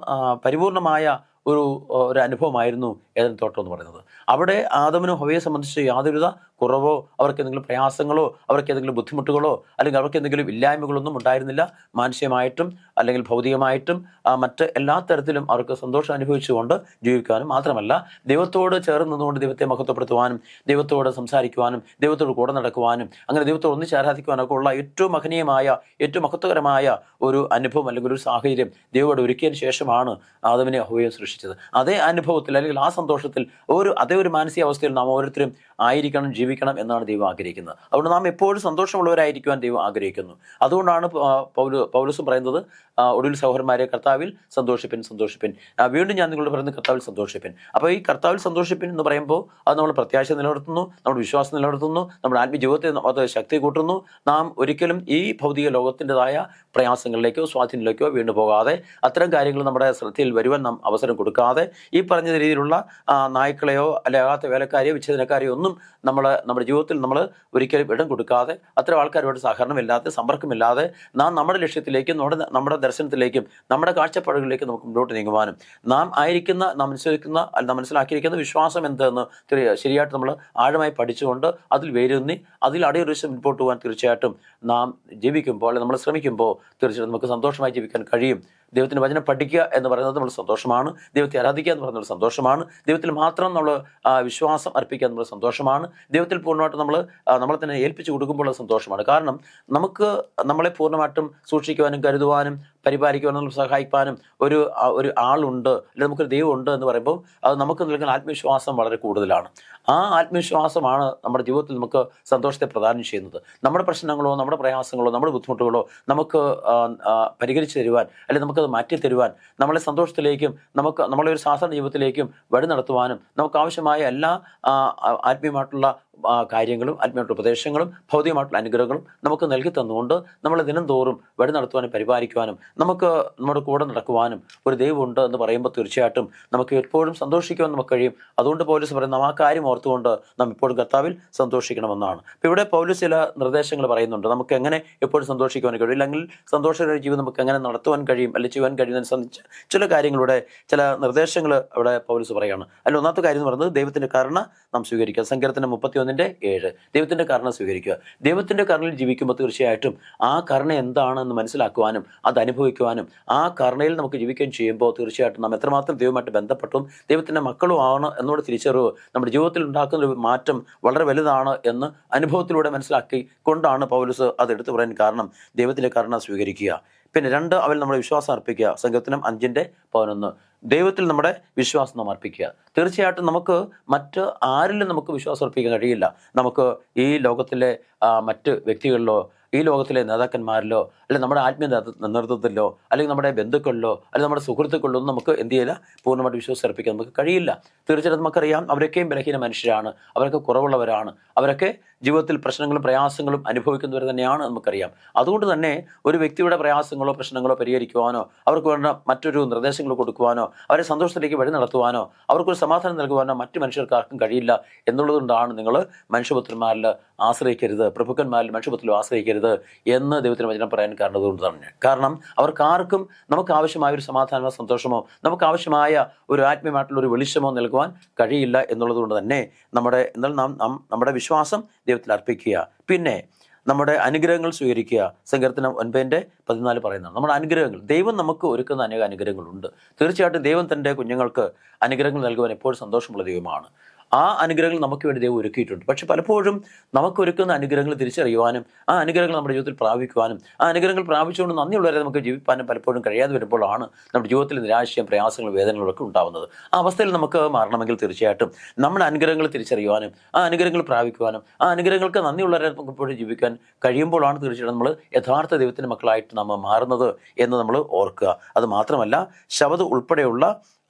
പരിപൂർണമായ ഒരു അനുഭവമായിരുന്നു ഏദൻ തോട്ടം എന്ന് പറയുന്നത്. അവിടെ ആദമിനും ഹൗവയെ സംബന്ധിച്ച് യാതൊരുവിധ കുറവോ അവർക്ക് എന്തെങ്കിലും പ്രയാസങ്ങളോ അവർക്ക് എന്തെങ്കിലും ബുദ്ധിമുട്ടുകളോ അല്ലെങ്കിൽ അവർക്ക് എന്തെങ്കിലും ഇല്ലായ്മകളൊന്നും ഉണ്ടായിരുന്നില്ല. മാനസികമായിട്ടും അല്ലെങ്കിൽ ഭൗതികമായിട്ടും മറ്റ് എല്ലാ തരത്തിലും അവർക്ക് സന്തോഷം അനുഭവിച്ചുകൊണ്ട് ജീവിക്കാനും, മാത്രമല്ല ദൈവത്തോട് ചേർന്ന് നിന്നുകൊണ്ട് ദൈവത്തെ മഹത്വപ്പെടുത്തുവാനും, ദൈവത്തോട് സംസാരിക്കുവാനും, ദൈവത്തോട് കൂടെ നടക്കുവാനും, അങ്ങനെ ദൈവത്തോട് ഒന്നിച്ച് ആരാധിക്കുവാനൊക്കെ ഉള്ള ഏറ്റവും മഹനീയമായ, ഏറ്റവും മഹത്വകരമായ ഒരു അനുഭവം അല്ലെങ്കിൽ ഒരു സാഹചര്യം ദൈവത്തോട് ഒരുക്കിയതിന് ശേഷമാണ് ആദമിനെ ഹൗവയെ സൃഷ്ടിച്ചത്. അതേ അനുഭവത്തിൽ അല്ലെങ്കിൽ ആ സന്തോഷത്തിൽ അതേ ഒരു മാനസികാവസ്ഥയിൽ നാം ഓരോരുത്തരും ആയിരിക്കണം, ജീവിക്കണം എന്നാണ് ദൈവം ആഗ്രഹിക്കുന്നത്. അതുകൊണ്ട് നാം എപ്പോഴും സന്തോഷമുള്ളവരായിരിക്കുവാൻ ദൈവം ആഗ്രഹിക്കുന്നു. അതുകൊണ്ടാണ് പൗലോസും പറയുന്നത്, ഒടുവിൽ സഹോദരന്മാരെ കർത്താവിൽ സന്തോഷിപ്പിൻ. വീണ്ടും ഞാൻ നിങ്ങളോട് പറയുന്നത് കർത്താവിൽ സന്തോഷിപ്പിൻ. അപ്പോൾ ഈ കർത്താവിൽ സന്തോഷിപ്പിൻ എന്ന് പറയുമ്പോൾ അത് നമ്മൾ പ്രത്യാശ നിലനിർത്തുന്നു, നമ്മുടെ വിശ്വാസം നിലനിർത്തുന്നു, നമ്മുടെ ആത്മീയജീവിതത്തെ അത് ശക്തി കൂട്ടുന്നു. നാം ഒരിക്കലും ഈ ഭൗതിക ലോകത്തിൻ്റെതായ പ്രയാസങ്ങളിലേക്കോ സ്വാധീനത്തിലേക്കോ വീണ്ടു പോകാതെ, അത്തരം കാര്യങ്ങൾ നമ്മുടെ ശ്രദ്ധയിൽ വരുവാൻ നാം അവസരം കൊടുക്കാതെ, ഈ പറഞ്ഞ രീതിയിലുള്ള നായ്ക്കളെയോ അല്ലാത്ത വേലക്കാരെയോ വിച്ഛേദനക്കാരെയോ ഒന്നും നമ്മുടെ ജീവിതത്തിൽ നമ്മൾ ഒരിക്കലും ഇടം കൊടുക്കാതെ, അത്തരം ആൾക്കാരോട് സഹകരണമില്ലാതെ, സമ്പർക്കമില്ലാതെ നാം നമ്മുടെ ലക്ഷ്യത്തിലേക്കും നമ്മുടെ ദർശനത്തിലേക്കും നമ്മുടെ കാഴ്ചപ്പാടുകളിലേക്കും നമുക്ക് മുന്നോട്ട് നീങ്ങുവാനും, നാം മനസ്സിലാക്കിയിരിക്കുന്ന വിശ്വാസം എന്തെന്ന് ശരിയായിട്ട് നമ്മൾ ആഴമായി പഠിച്ചുകൊണ്ട് അതിൽ വേരൂന്നി അതിൽ അടിയുറച്ച് മുൻപോട്ട് പോകാൻ തീർച്ചയായിട്ടും നാം ജീവിക്കുമ്പോൾ, നമ്മൾ ശ്രമിക്കുമ്പോൾ തീർച്ചയായിട്ടും നമുക്ക് സന്തോഷമായി ജീവിക്കാൻ കഴിയും. ദൈവത്തിൻ്റെ വചനം പഠിക്കുക എന്ന് പറയുന്നത് നമ്മൾ സന്തോഷമാണ്. ദൈവത്തെ ആരാധിക്കുക എന്ന് പറയുന്നത് സന്തോഷമാണ്. ദൈവത്തിൽ മാത്രം നമ്മൾ വിശ്വാസം അർപ്പിക്കുക എന്നുള്ള സന്തോഷമാണ്. ദൈവത്തിൽ പൂർണ്ണമായിട്ട് നമ്മളെ തന്നെ ഏൽപ്പിച്ചു കൊടുക്കുമ്പോൾ സന്തോഷമാണ്. കാരണം നമുക്ക് നമ്മളെ പൂർണ്ണമായിട്ടും സൂക്ഷിക്കുവാനും കരുതുവാനും പരിപാലിക്കുവാനും സഹായിക്കാനും ഒരു ആളുണ്ട്, അല്ലെങ്കിൽ നമുക്കൊരു ദൈവം ഉണ്ട് എന്ന് പറയുമ്പോൾ അത് നമുക്ക് നൽകുന്ന ആത്മവിശ്വാസം വളരെ കൂടുതലാണ്. ആ ആത്മവിശ്വാസമാണ് നമ്മുടെ ജീവിതത്തിൽ നമുക്ക് സന്തോഷത്തെ പ്രദാനം ചെയ്യുന്നത്. നമ്മുടെ പ്രശ്നങ്ങളോ നമ്മുടെ പ്രയാസങ്ങളോ നമ്മുടെ ബുദ്ധിമുട്ടുകളോ നമുക്ക് പരിഹരിച്ചു തരുവാൻ, അല്ലെങ്കിൽ നമുക്കത് മാറ്റി തരുവാൻ, നമ്മളെ സന്തോഷത്തിലേക്കും നമ്മളെ ഒരു സാധാരണ ജീവിതത്തിലേക്കും വഴി നടത്തുവാനും നമുക്ക് ആവശ്യമായ എല്ലാ ആത്മീയമായിട്ടുള്ള കാര്യങ്ങളും ആത്മീയമായിട്ടുള്ള ഉപദേശങ്ങളും ഭൗതികമായിട്ടുള്ള അനുഗ്രഹങ്ങളും നമുക്ക് നൽകി തന്നുകൊണ്ട് നമ്മളെ ദിനം തോറും വഴി നടത്തുവാനും പരിപാലിക്കുവാനും നമുക്ക് നമ്മുടെ കൂടെ നടക്കുവാനും ഒരു ദൈവമുണ്ട് എന്ന് പറയുമ്പോൾ തീർച്ചയായിട്ടും നമുക്ക് എപ്പോഴും സന്തോഷിക്കുവാൻ നമുക്ക് കഴിയും. അതുകൊണ്ട് പൗലോസ് പറയുന്നത് നാം ആ കാര്യം ഓർത്തുകൊണ്ട് നാം എപ്പോഴും കർത്താവിൽ സന്തോഷിക്കണമെന്നാണ്. അപ്പോൾ ഇവിടെ പൗലോസ് ചില നിർദ്ദേശങ്ങൾ പറയുന്നുണ്ട്. നമുക്ക് എങ്ങനെ എപ്പോഴും സന്തോഷിക്കുവാൻ കഴിയും, അല്ലെങ്കിൽ സന്തോഷകരമായ ജീവിതം നമുക്ക് എങ്ങനെ നടത്തുവാൻ കഴിയും, അല്ലെങ്കിൽ ചെയ്യുവാൻ കഴിയുന്നതിനെ സംബന്ധിച്ച് ചില കാര്യങ്ങളുടെ ചില നിർദ്ദേശങ്ങൾ അവിടെ പൗലോസ് പറയുകയാണ്. അതിൽ ഒന്നാമത്തെ കാര്യം എന്ന് പറയുന്നത് ദൈവത്തിൻ്റെ കരുണ നാം സ്വീകരിക്കുക. സങ്കീർത്തനം 31:7 ദൈവത്തിൻ്റെ കരുണ സ്വീകരിക്കുക. ദൈവത്തിൻ്റെ കരുണയിൽ ജീവിക്കുമ്പോൾ തീർച്ചയായിട്ടും ആ കരുണ എന്താണെന്ന് മനസ്സിലാക്കുവാനും അത് അനുഭവിക്കുവാനും ആ കരുണയിൽ നമുക്ക് ജീവിക്കുകയും ചെയ്യുമ്പോൾ തീർച്ചയായിട്ടും നാം എത്രമാത്രം ദൈവമായിട്ട് ബന്ധപ്പെട്ടും ദൈവത്തിൻ്റെ മക്കളും ആണ് എന്നുള്ള തിരിച്ചറിവ് നമ്മുടെ ജീവിതത്തിൽ ഉണ്ടാക്കുന്ന ഒരു മാറ്റം വളരെ വലുതാണ് എന്ന് അനുഭവത്തിലൂടെ മനസ്സിലാക്കി കൊണ്ടാണ് പൗലോസ് അത് എടുത്തു പറയാൻ കാരണം. ദൈവത്തിൻ്റെ കരുണ സ്വീകരിക്കുക. പിന്നെ 2, അവൽ നമ്മുടെ വിശ്വാസം അർപ്പിക്കുക. സങ്കീർത്തനം 5:11 ദൈവത്തിൽ നമ്മുടെ വിശ്വാസം നാം അർപ്പിക്കുക. തീർച്ചയായിട്ടും നമുക്ക് മറ്റ് ആരിലും നമുക്ക് വിശ്വാസം അർപ്പിക്കാൻ കഴിയില്ല. നമുക്ക് ഈ ലോകത്തിലെ മറ്റ് വ്യക്തികളിലോ ഈ ലോകത്തിലെ നേതാക്കന്മാരിലോ അല്ലെങ്കിൽ നമ്മുടെ ആത്മീയ നേതൃത്വത്തിലോ അല്ലെങ്കിൽ നമ്മുടെ ബന്ധുക്കളിലോ അല്ലെങ്കിൽ നമ്മുടെ സുഹൃത്തുക്കളിലോ ഒന്നും നമുക്ക് എന്ത് ചെയ്യില്ല, പൂർണ്ണമായിട്ട് വിശ്വാസം അർപ്പിക്കാൻ നമുക്ക് കഴിയില്ല. തീർച്ചയായിട്ടും നമുക്കറിയാം അവരൊക്കെയും ബലഹീന മനുഷ്യരാണ്, അവരൊക്കെ കുറവുള്ളവരാണ്, അവരൊക്കെ ജീവിതത്തിൽ പ്രശ്നങ്ങളും പ്രയാസങ്ങളും അനുഭവിക്കുന്നവർ തന്നെയാണ് നമുക്കറിയാം. അതുകൊണ്ട് തന്നെ ഒരു വ്യക്തിയുടെ പ്രയാസങ്ങളോ പ്രശ്നങ്ങളോ പരിഹരിക്കുവാനോ അവർക്ക് വേണ്ട മറ്റൊരു നിർദ്ദേശങ്ങൾ കൊടുക്കുവാനോ അവരെ സന്തോഷത്തിലേക്ക് വഴി നടത്തുവാനോ അവർക്കൊരു സമാധാനം നൽകുവാനോ മറ്റു മനുഷ്യർക്ക് ആർക്കും കഴിയില്ല എന്നുള്ളതുകൊണ്ടാണ് നിങ്ങൾ മനുഷ്യപുത്രന്മാരിൽ ആശ്രയിക്കരുത്, പ്രഭുക്കന്മാരിൽ മനുഷ്യപുത്രരിൽ ആശ്രയിക്കരുത് എന്ന് ദൈവത്തിന് വചനം പറയാൻ കാരണം അതുകൊണ്ട് തന്നെ. കാരണം അവർക്കാർക്കും നമുക്ക് ആവശ്യമായ ഒരു സമാധാനമോ സന്തോഷമോ നമുക്ക് ആവശ്യമായ ഒരു ആത്മീയമായിട്ടുള്ള ഒരു വെളിച്ചമോ നൽകുവാൻ കഴിയില്ല എന്നുള്ളത് കൊണ്ട് തന്നെ എന്നാൽ നമ്മുടെ വിശ്വാസം ദൈവത്തിൽ അർപ്പിക്കുക. പിന്നെ നമ്മുടെ അനുഗ്രഹങ്ങൾ സ്വീകരിക്കുക. സങ്കീർത്തനം 9:14 പറയുന്നതാണ് നമ്മുടെ അനുഗ്രഹങ്ങൾ. ദൈവം നമുക്ക് ഒരുക്കുന്ന അനേക അനുഗ്രഹങ്ങളുണ്ട്. തീർച്ചയായിട്ടും ദൈവം തൻ്റെ കുഞ്ഞുങ്ങൾക്ക് അനുഗ്രഹങ്ങൾ നൽകുവാൻ എപ്പോഴും സന്തോഷമുള്ള ദൈവമാണ്. ആ അനുഗ്രഹങ്ങൾ നമുക്ക് വേണ്ടി ദൈവം ഒരുക്കിയിട്ടുണ്ട്. പക്ഷെ പലപ്പോഴും നമുക്ക് ഒരുക്കുന്ന അനുഗ്രഹങ്ങൾ തിരിച്ചറിയുവാനും ആ അനുഗ്രഹങ്ങൾ നമ്മുടെ ജീവിതത്തിൽ പ്രാപിക്കുവാനും ആ അനുഗ്രഹങ്ങൾ പ്രാപിച്ചുകൊണ്ട് നന്ദിയുള്ളവരെ നമുക്ക് ജീവിക്കാനും പലപ്പോഴും കഴിയാതെ വരുമ്പോഴാണ് നമ്മുടെ ജീവിതത്തിൽ നിരാശയും പ്രയാസങ്ങളും വേദനകളൊക്കെ ഉണ്ടാകുന്നത്. ആ അവസ്ഥയിൽ നമുക്ക് മാറണമെങ്കിൽ തീർച്ചയായിട്ടും നമ്മുടെ അനുഗ്രഹങ്ങൾ തിരിച്ചറിയുവാനും ആ അനുഗ്രഹങ്ങൾ പ്രാപിക്കുവാനും ആ അനുഗ്രഹങ്ങൾക്ക് നന്ദിയുള്ളവരെ നമുക്ക് ഇപ്പോഴും ജീവിക്കാൻ കഴിയുമ്പോഴാണ് തീർച്ചയായിട്ടും നമ്മൾ യഥാർത്ഥ ദൈവത്തിൻ്റെ മക്കളായിട്ട് നമ്മൾ മാറുന്നത് എന്ന് നമ്മൾ ഓർക്കുക. അത് മാത്രമല്ല ശബദ് ഉൾപ്പെടെയുള്ള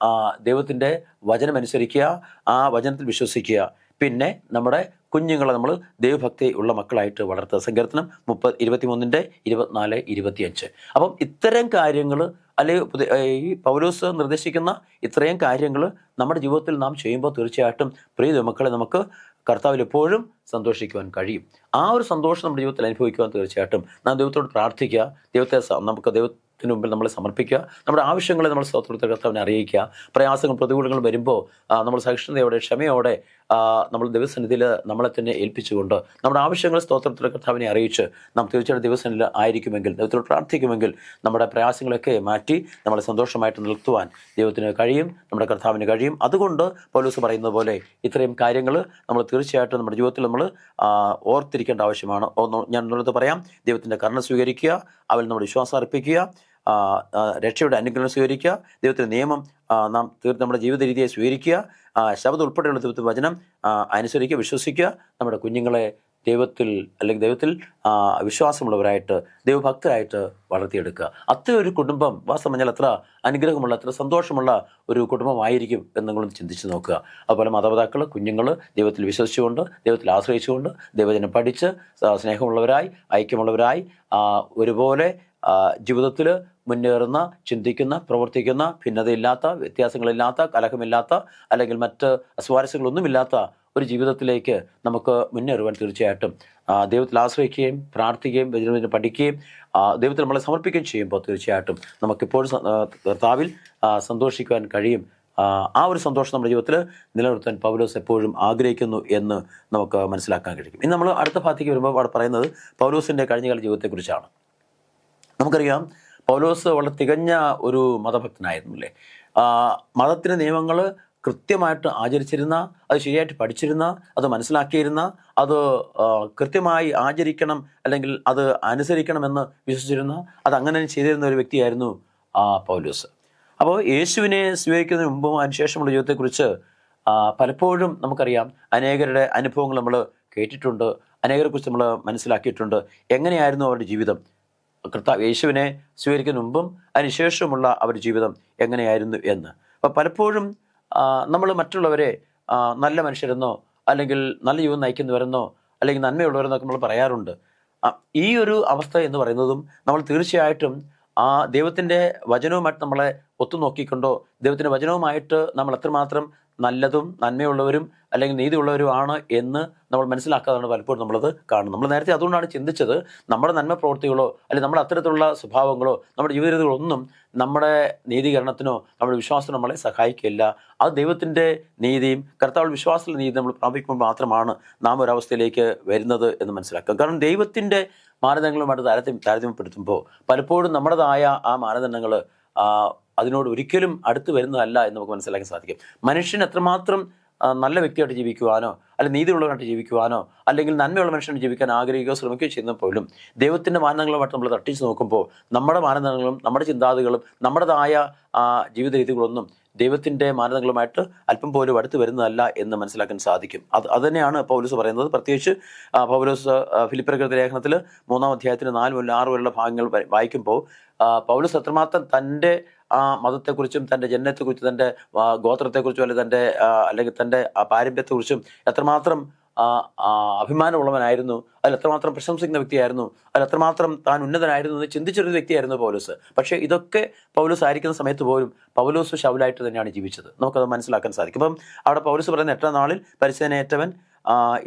ദൈവത്തിൻ്റെ വചനം അനുസരിക്കുക, ആ വചനത്തിൽ വിശ്വസിക്കുക. പിന്നെ നമ്മുടെ കുഞ്ഞുങ്ങളെ നമ്മൾ ദൈവഭക്തി ഉള്ള മക്കളായിട്ട് വളർത്തുക. സങ്കീർത്തനം 23:24-25. അപ്പം ഇത്തരം കാര്യങ്ങൾ അല്ലെങ്കിൽ ഈ പൗലോസ് നിർദ്ദേശിക്കുന്ന ഇത്രയും കാര്യങ്ങൾ നമ്മുടെ ജീവിതത്തിൽ നാം ചെയ്യുമ്പോൾ തീർച്ചയായിട്ടും പ്രിയ ദൈവമക്കളെ നമുക്ക് കർത്താവിൽ എപ്പോഴും സന്തോഷിക്കുവാൻ കഴിയും. ആ ഒരു സന്തോഷം നമ്മുടെ ജീവിതത്തിൽ അനുഭവിക്കുവാൻ തീർച്ചയായിട്ടും നാം ദൈവത്തോട് പ്രാർത്ഥിക്കുക. നമുക്ക് ദൈവത്തിന് മുമ്പിൽ നമ്മളെ സമർപ്പിക്കുക. നമ്മുടെ ആവശ്യങ്ങളെ നമ്മൾ സ്തോത്രത്തെ കർത്താവിനെ അറിയിക്കുക. പ്രയാസങ്ങൾ പ്രതികൂലങ്ങൾ വരുമ്പോൾ നമ്മൾ സഹിഷ്ണുതയോടെ ക്ഷമയോടെ നമ്മൾ ദൈവസന്നിധിയിൽ നമ്മളെ തന്നെ ഏൽപ്പിച്ചുകൊണ്ട് നമ്മുടെ ആവശ്യങ്ങൾ സ്തോത്രത്തിലെ കർത്താവിനെ അറിയിച്ച് നാം തീർച്ചയായിട്ടും ദൈവസന്നിധിയിൽ ആയിരിക്കുമെങ്കിൽ, ദൈവത്തോട് പ്രാർത്ഥിക്കുമെങ്കിൽ നമ്മുടെ പ്രയാസങ്ങളൊക്കെ മാറ്റി നമ്മളെ സന്തോഷമായിട്ട് നിർത്തുവാൻ ദൈവത്തിന് കഴിയും, നമ്മുടെ കർത്താവിന് കഴിയും. അതുകൊണ്ട് പൗലോസ് പറയുന്നത് പോലെ ഇത്രയും കാര്യങ്ങൾ നമ്മൾ തീർച്ചയായിട്ടും നമ്മുടെ ജീവിതത്തിൽ നമ്മൾ ഓർത്തിരിക്കേണ്ട ആവശ്യമാണ്. ഞാൻ ഒന്നുള്ളത് പറയാം. ദൈവത്തിൻ്റെ കരുണ സ്വീകരിക്കുക, അവൽ നമ്മുടെ വിശ്വാസം അർപ്പിക്കുക, രക്ഷയുടെ അനുഗ്രഹം സ്വീകരിക്കുക, ദൈവത്തിൻ്റെ നിയമം നാം നമ്മുടെ ജീവിത രീതിയെ സ്വീകരിക്കുക, ശബ്ദം ഉൾപ്പെടെയുള്ള ദൈവത്തിൻ്റെ വചനം അനുസരിക്കുക, വിശ്വസിക്കുക. നമ്മുടെ കുഞ്ഞുങ്ങളെ ദൈവത്തിൽ വിശ്വാസമുള്ളവരായിട്ട് ദൈവഭക്തരായിട്ട് വളർത്തിയെടുക്കുക. അത്ര ഒരു കുടുംബം വാസ്തവം പറഞ്ഞാൽ എത്ര അനുഗ്രഹമുള്ള എത്ര സന്തോഷമുള്ള ഒരു കുടുംബമായിരിക്കും എന്ന് നിങ്ങളൊന്ന് ചിന്തിച്ച് നോക്കുക. അതുപോലെ മാതാപിതാക്കൾ കുഞ്ഞുങ്ങൾ ദൈവത്തിൽ വിശ്വസിച്ചുകൊണ്ട് ദൈവത്തിൽ ആശ്രയിച്ചുകൊണ്ട് ദൈവജനം പഠിച്ച് സ്നേഹമുള്ളവരായി ഐക്യമുള്ളവരായി ഒരുപോലെ ജീവിതത്തിൽ മുന്നേറുന്ന, ചിന്തിക്കുന്ന, പ്രവർത്തിക്കുന്ന, ഭിന്നതയില്ലാത്ത, വ്യത്യാസങ്ങളില്ലാത്ത, കലഹമില്ലാത്ത അല്ലെങ്കിൽ മറ്റ് അസ്വാരസ്യങ്ങളൊന്നുമില്ലാത്ത ഒരു ജീവിതത്തിലേക്ക് നമുക്ക് മുന്നേറുവാൻ തീർച്ചയായിട്ടും ദൈവത്തിൽ ആശ്രയിക്കുകയും പ്രാർത്ഥിക്കുകയും വചനം പഠിക്കുകയും ദൈവത്തിൽ നമ്മളെ സമർപ്പിക്കുകയും ചെയ്യുമ്പോൾ തീർച്ചയായിട്ടും നമുക്കിപ്പോഴും കർത്താവിൽ സന്തോഷിക്കുവാൻ കഴിയും. ആ ഒരു സന്തോഷം നമ്മുടെ ജീവിതത്തിൽ നിലനിർത്താൻ പൗലോസ് എപ്പോഴും ആഗ്രഹിക്കുന്നു എന്ന് നമുക്ക് മനസ്സിലാക്കാൻ കഴിയും. ഇനി നമ്മൾ അടുത്ത ഭാഗത്തേക്ക് വരുമ്പോൾ അവിടെ പറയുന്നത് പൗലോസിൻ്റെ കഴിഞ്ഞകാല ജീവിതത്തെക്കുറിച്ചാണ്. നമുക്കറിയാം പൗലോസ് വളരെ തികഞ്ഞ ഒരു മതഭക്തനായിരുന്നു അല്ലേ. മതത്തിൻ്റെ നിയമങ്ങൾ കൃത്യമായിട്ട് ആചരിച്ചിരുന്ന, അത് ശരിയായിട്ട് പഠിച്ചിരുന്ന, അത് മനസ്സിലാക്കിയിരുന്ന, അത് കൃത്യമായി ആചരിക്കണം അല്ലെങ്കിൽ അത് അനുസരിക്കണമെന്ന് വിശ്വസിച്ചിരുന്ന, അത് അങ്ങനെ ചെയ്തിരുന്ന ഒരു വ്യക്തിയായിരുന്നു പൗലോസ്. അപ്പോൾ യേശുവിനെ സ്വീകരിക്കുന്നതിന് മുമ്പും അതിനുശേഷമുള്ള ജീവിതത്തെക്കുറിച്ച് പലപ്പോഴും നമുക്കറിയാം. അനേകരുടെ അനുഭവങ്ങൾ നമ്മൾ കേട്ടിട്ടുണ്ട്, അനേകരെക്കുറിച്ച് നമ്മൾ മനസ്സിലാക്കിയിട്ടുണ്ട്. എങ്ങനെയായിരുന്നു അവരുടെ ജീവിതം, യേശുവിനെ സ്വീകരിക്കുന്ന മുമ്പും അതിനുശേഷമുള്ള അവരുടെ ജീവിതം എങ്ങനെയായിരുന്നു എന്ന്. അപ്പോൾ പലപ്പോഴും നമ്മൾ മറ്റുള്ളവരെ നല്ല മനുഷ്യരെന്നോ അല്ലെങ്കിൽ നല്ല ജീവിതം നയിക്കുന്നവരെന്നോ അല്ലെങ്കിൽ നന്മയുള്ളവരെന്നൊക്കെ നമ്മൾ പറയാറുണ്ട്. ഈ ഒരു അവസ്ഥ എന്ന് പറയുന്നതും നമ്മൾ തീർച്ചയായിട്ടും ദൈവത്തിൻ്റെ വചനവുമായിട്ട് നമ്മളെ ഒത്തുനോക്കിക്കൊണ്ടോ ദൈവത്തിൻ്റെ വചനവുമായിട്ട് നമ്മൾ എത്രമാത്രം നല്ലതും നന്മയുള്ളവരും അല്ലെങ്കിൽ നീതിയുള്ളവരുമാണ് എന്ന് നമ്മൾ മനസ്സിലാക്കാതാണ് പലപ്പോഴും നമ്മളത് കാണുന്നത്. നമ്മൾ നേരത്തെ അതുകൊണ്ടാണ് ചിന്തിച്ചത് നമ്മുടെ നന്മ പ്രവൃത്തികളോ അല്ലെങ്കിൽ നമ്മുടെ അത്തരത്തിലുള്ള സ്വഭാവങ്ങളോ നമ്മുടെ ജീവിത രീതികളൊന്നും നമ്മുടെ നീതീകരണത്തിനോ നമ്മുടെ വിശ്വാസത്തിനോ നമ്മളെ സഹായിക്കില്ല. അത് ദൈവത്തിൻ്റെ നീതിയും കർത്താവ് വിശ്വാസത്തിൻ്റെ നീതി നമ്മൾ പ്രാപിക്കുമ്പോൾ മാത്രമാണ് നാം ഒരവസ്ഥയിലേക്ക് വരുന്നത് എന്ന് മനസ്സിലാക്കുക. കാരണം ദൈവത്തിൻ്റെ മാനദണ്ഡങ്ങളുമായിട്ട് താരതമ്യപ്പെടുത്തുമ്പോൾ പലപ്പോഴും നമ്മുടേതായ ആ മാനദണ്ഡങ്ങൾ അതിനോട് ഒരിക്കലും അടുത്ത് വരുന്നതല്ല എന്ന് നമുക്ക് മനസ്സിലാക്കാൻ സാധിക്കും. മനുഷ്യൻ എത്രമാത്രം നല്ല വ്യക്തിയായിട്ട് ജീവിക്കുവാനോ അല്ലെങ്കിൽ നീതിയുള്ളവരായിട്ട് ജീവിക്കുവാനോ അല്ലെങ്കിൽ നന്മയുള്ള മനുഷ്യനായിട്ട് ജീവിക്കാൻ ആഗ്രഹിക്കുകയോ ശ്രമിക്കുകയോ ചെയ്യുന്ന പോലും ദൈവത്തിൻ്റെ മാനദണ്ഡങ്ങളുമായിട്ട് നമ്മൾ തട്ടിച്ച് നോക്കുമ്പോൾ നമ്മുടെ മാനദണ്ഡങ്ങളും നമ്മുടെ ചിന്താഗതികളും നമ്മുടേതായ ജീവിത രീതികളൊന്നും ദൈവത്തിൻ്റെ മാനദണ്ഡങ്ങളുമായിട്ട് അല്പം പോലും അടുത്ത് വരുന്നതല്ല എന്ന് മനസ്സിലാക്കാൻ സാധിക്കും. അത് തന്നെയാണ് പൗലോസ് പറയുന്നത്. പ്രത്യേകിച്ച് പൗലോസ് ഫിലിപ്പിയർക്കെഴുതിയ ലേഖനത്തിൽ 3-ാം അധ്യായത്തിന് 4 മുതൽ 6 വരെയുള്ള ഭാഗങ്ങൾ വായിക്കുമ്പോൾ പൗലോസ് എത്രമാത്രം തൻ്റെ മതത്തെക്കുറിച്ചും തൻ്റെ ജനനത്തെക്കുറിച്ചും തൻ്റെ ഗോത്രത്തെക്കുറിച്ചും അല്ലെങ്കിൽ തൻ്റെ പാരമ്പര്യത്തെക്കുറിച്ചും എത്രമാത്രം അഭിമാനമുള്ളവനായിരുന്നു, അതിൽ എത്രമാത്രം പ്രശംസിക്കുന്ന വ്യക്തിയായിരുന്നു, അതിൽ എത്രമാത്രം താൻ ഉന്നതനായിരുന്നു എന്ന് ചിന്തിച്ചൊരു വ്യക്തിയായിരുന്നു പൗലോസ്. പക്ഷേ ഇതൊക്കെ പൗലോസ് ആയിരിക്കുന്ന സമയത്ത് പോലും പൗലോസ് ശൗലായിട്ട് തന്നെയാണ് ജീവിച്ചത്. നമുക്കത് മനസ്സിലാക്കാൻ സാധിക്കും. അപ്പം അവിടെ പൗലോസ് പറയുന്ന 8-ാം നാളിൽ പരിച്ഛേദനയേറ്റവൻ,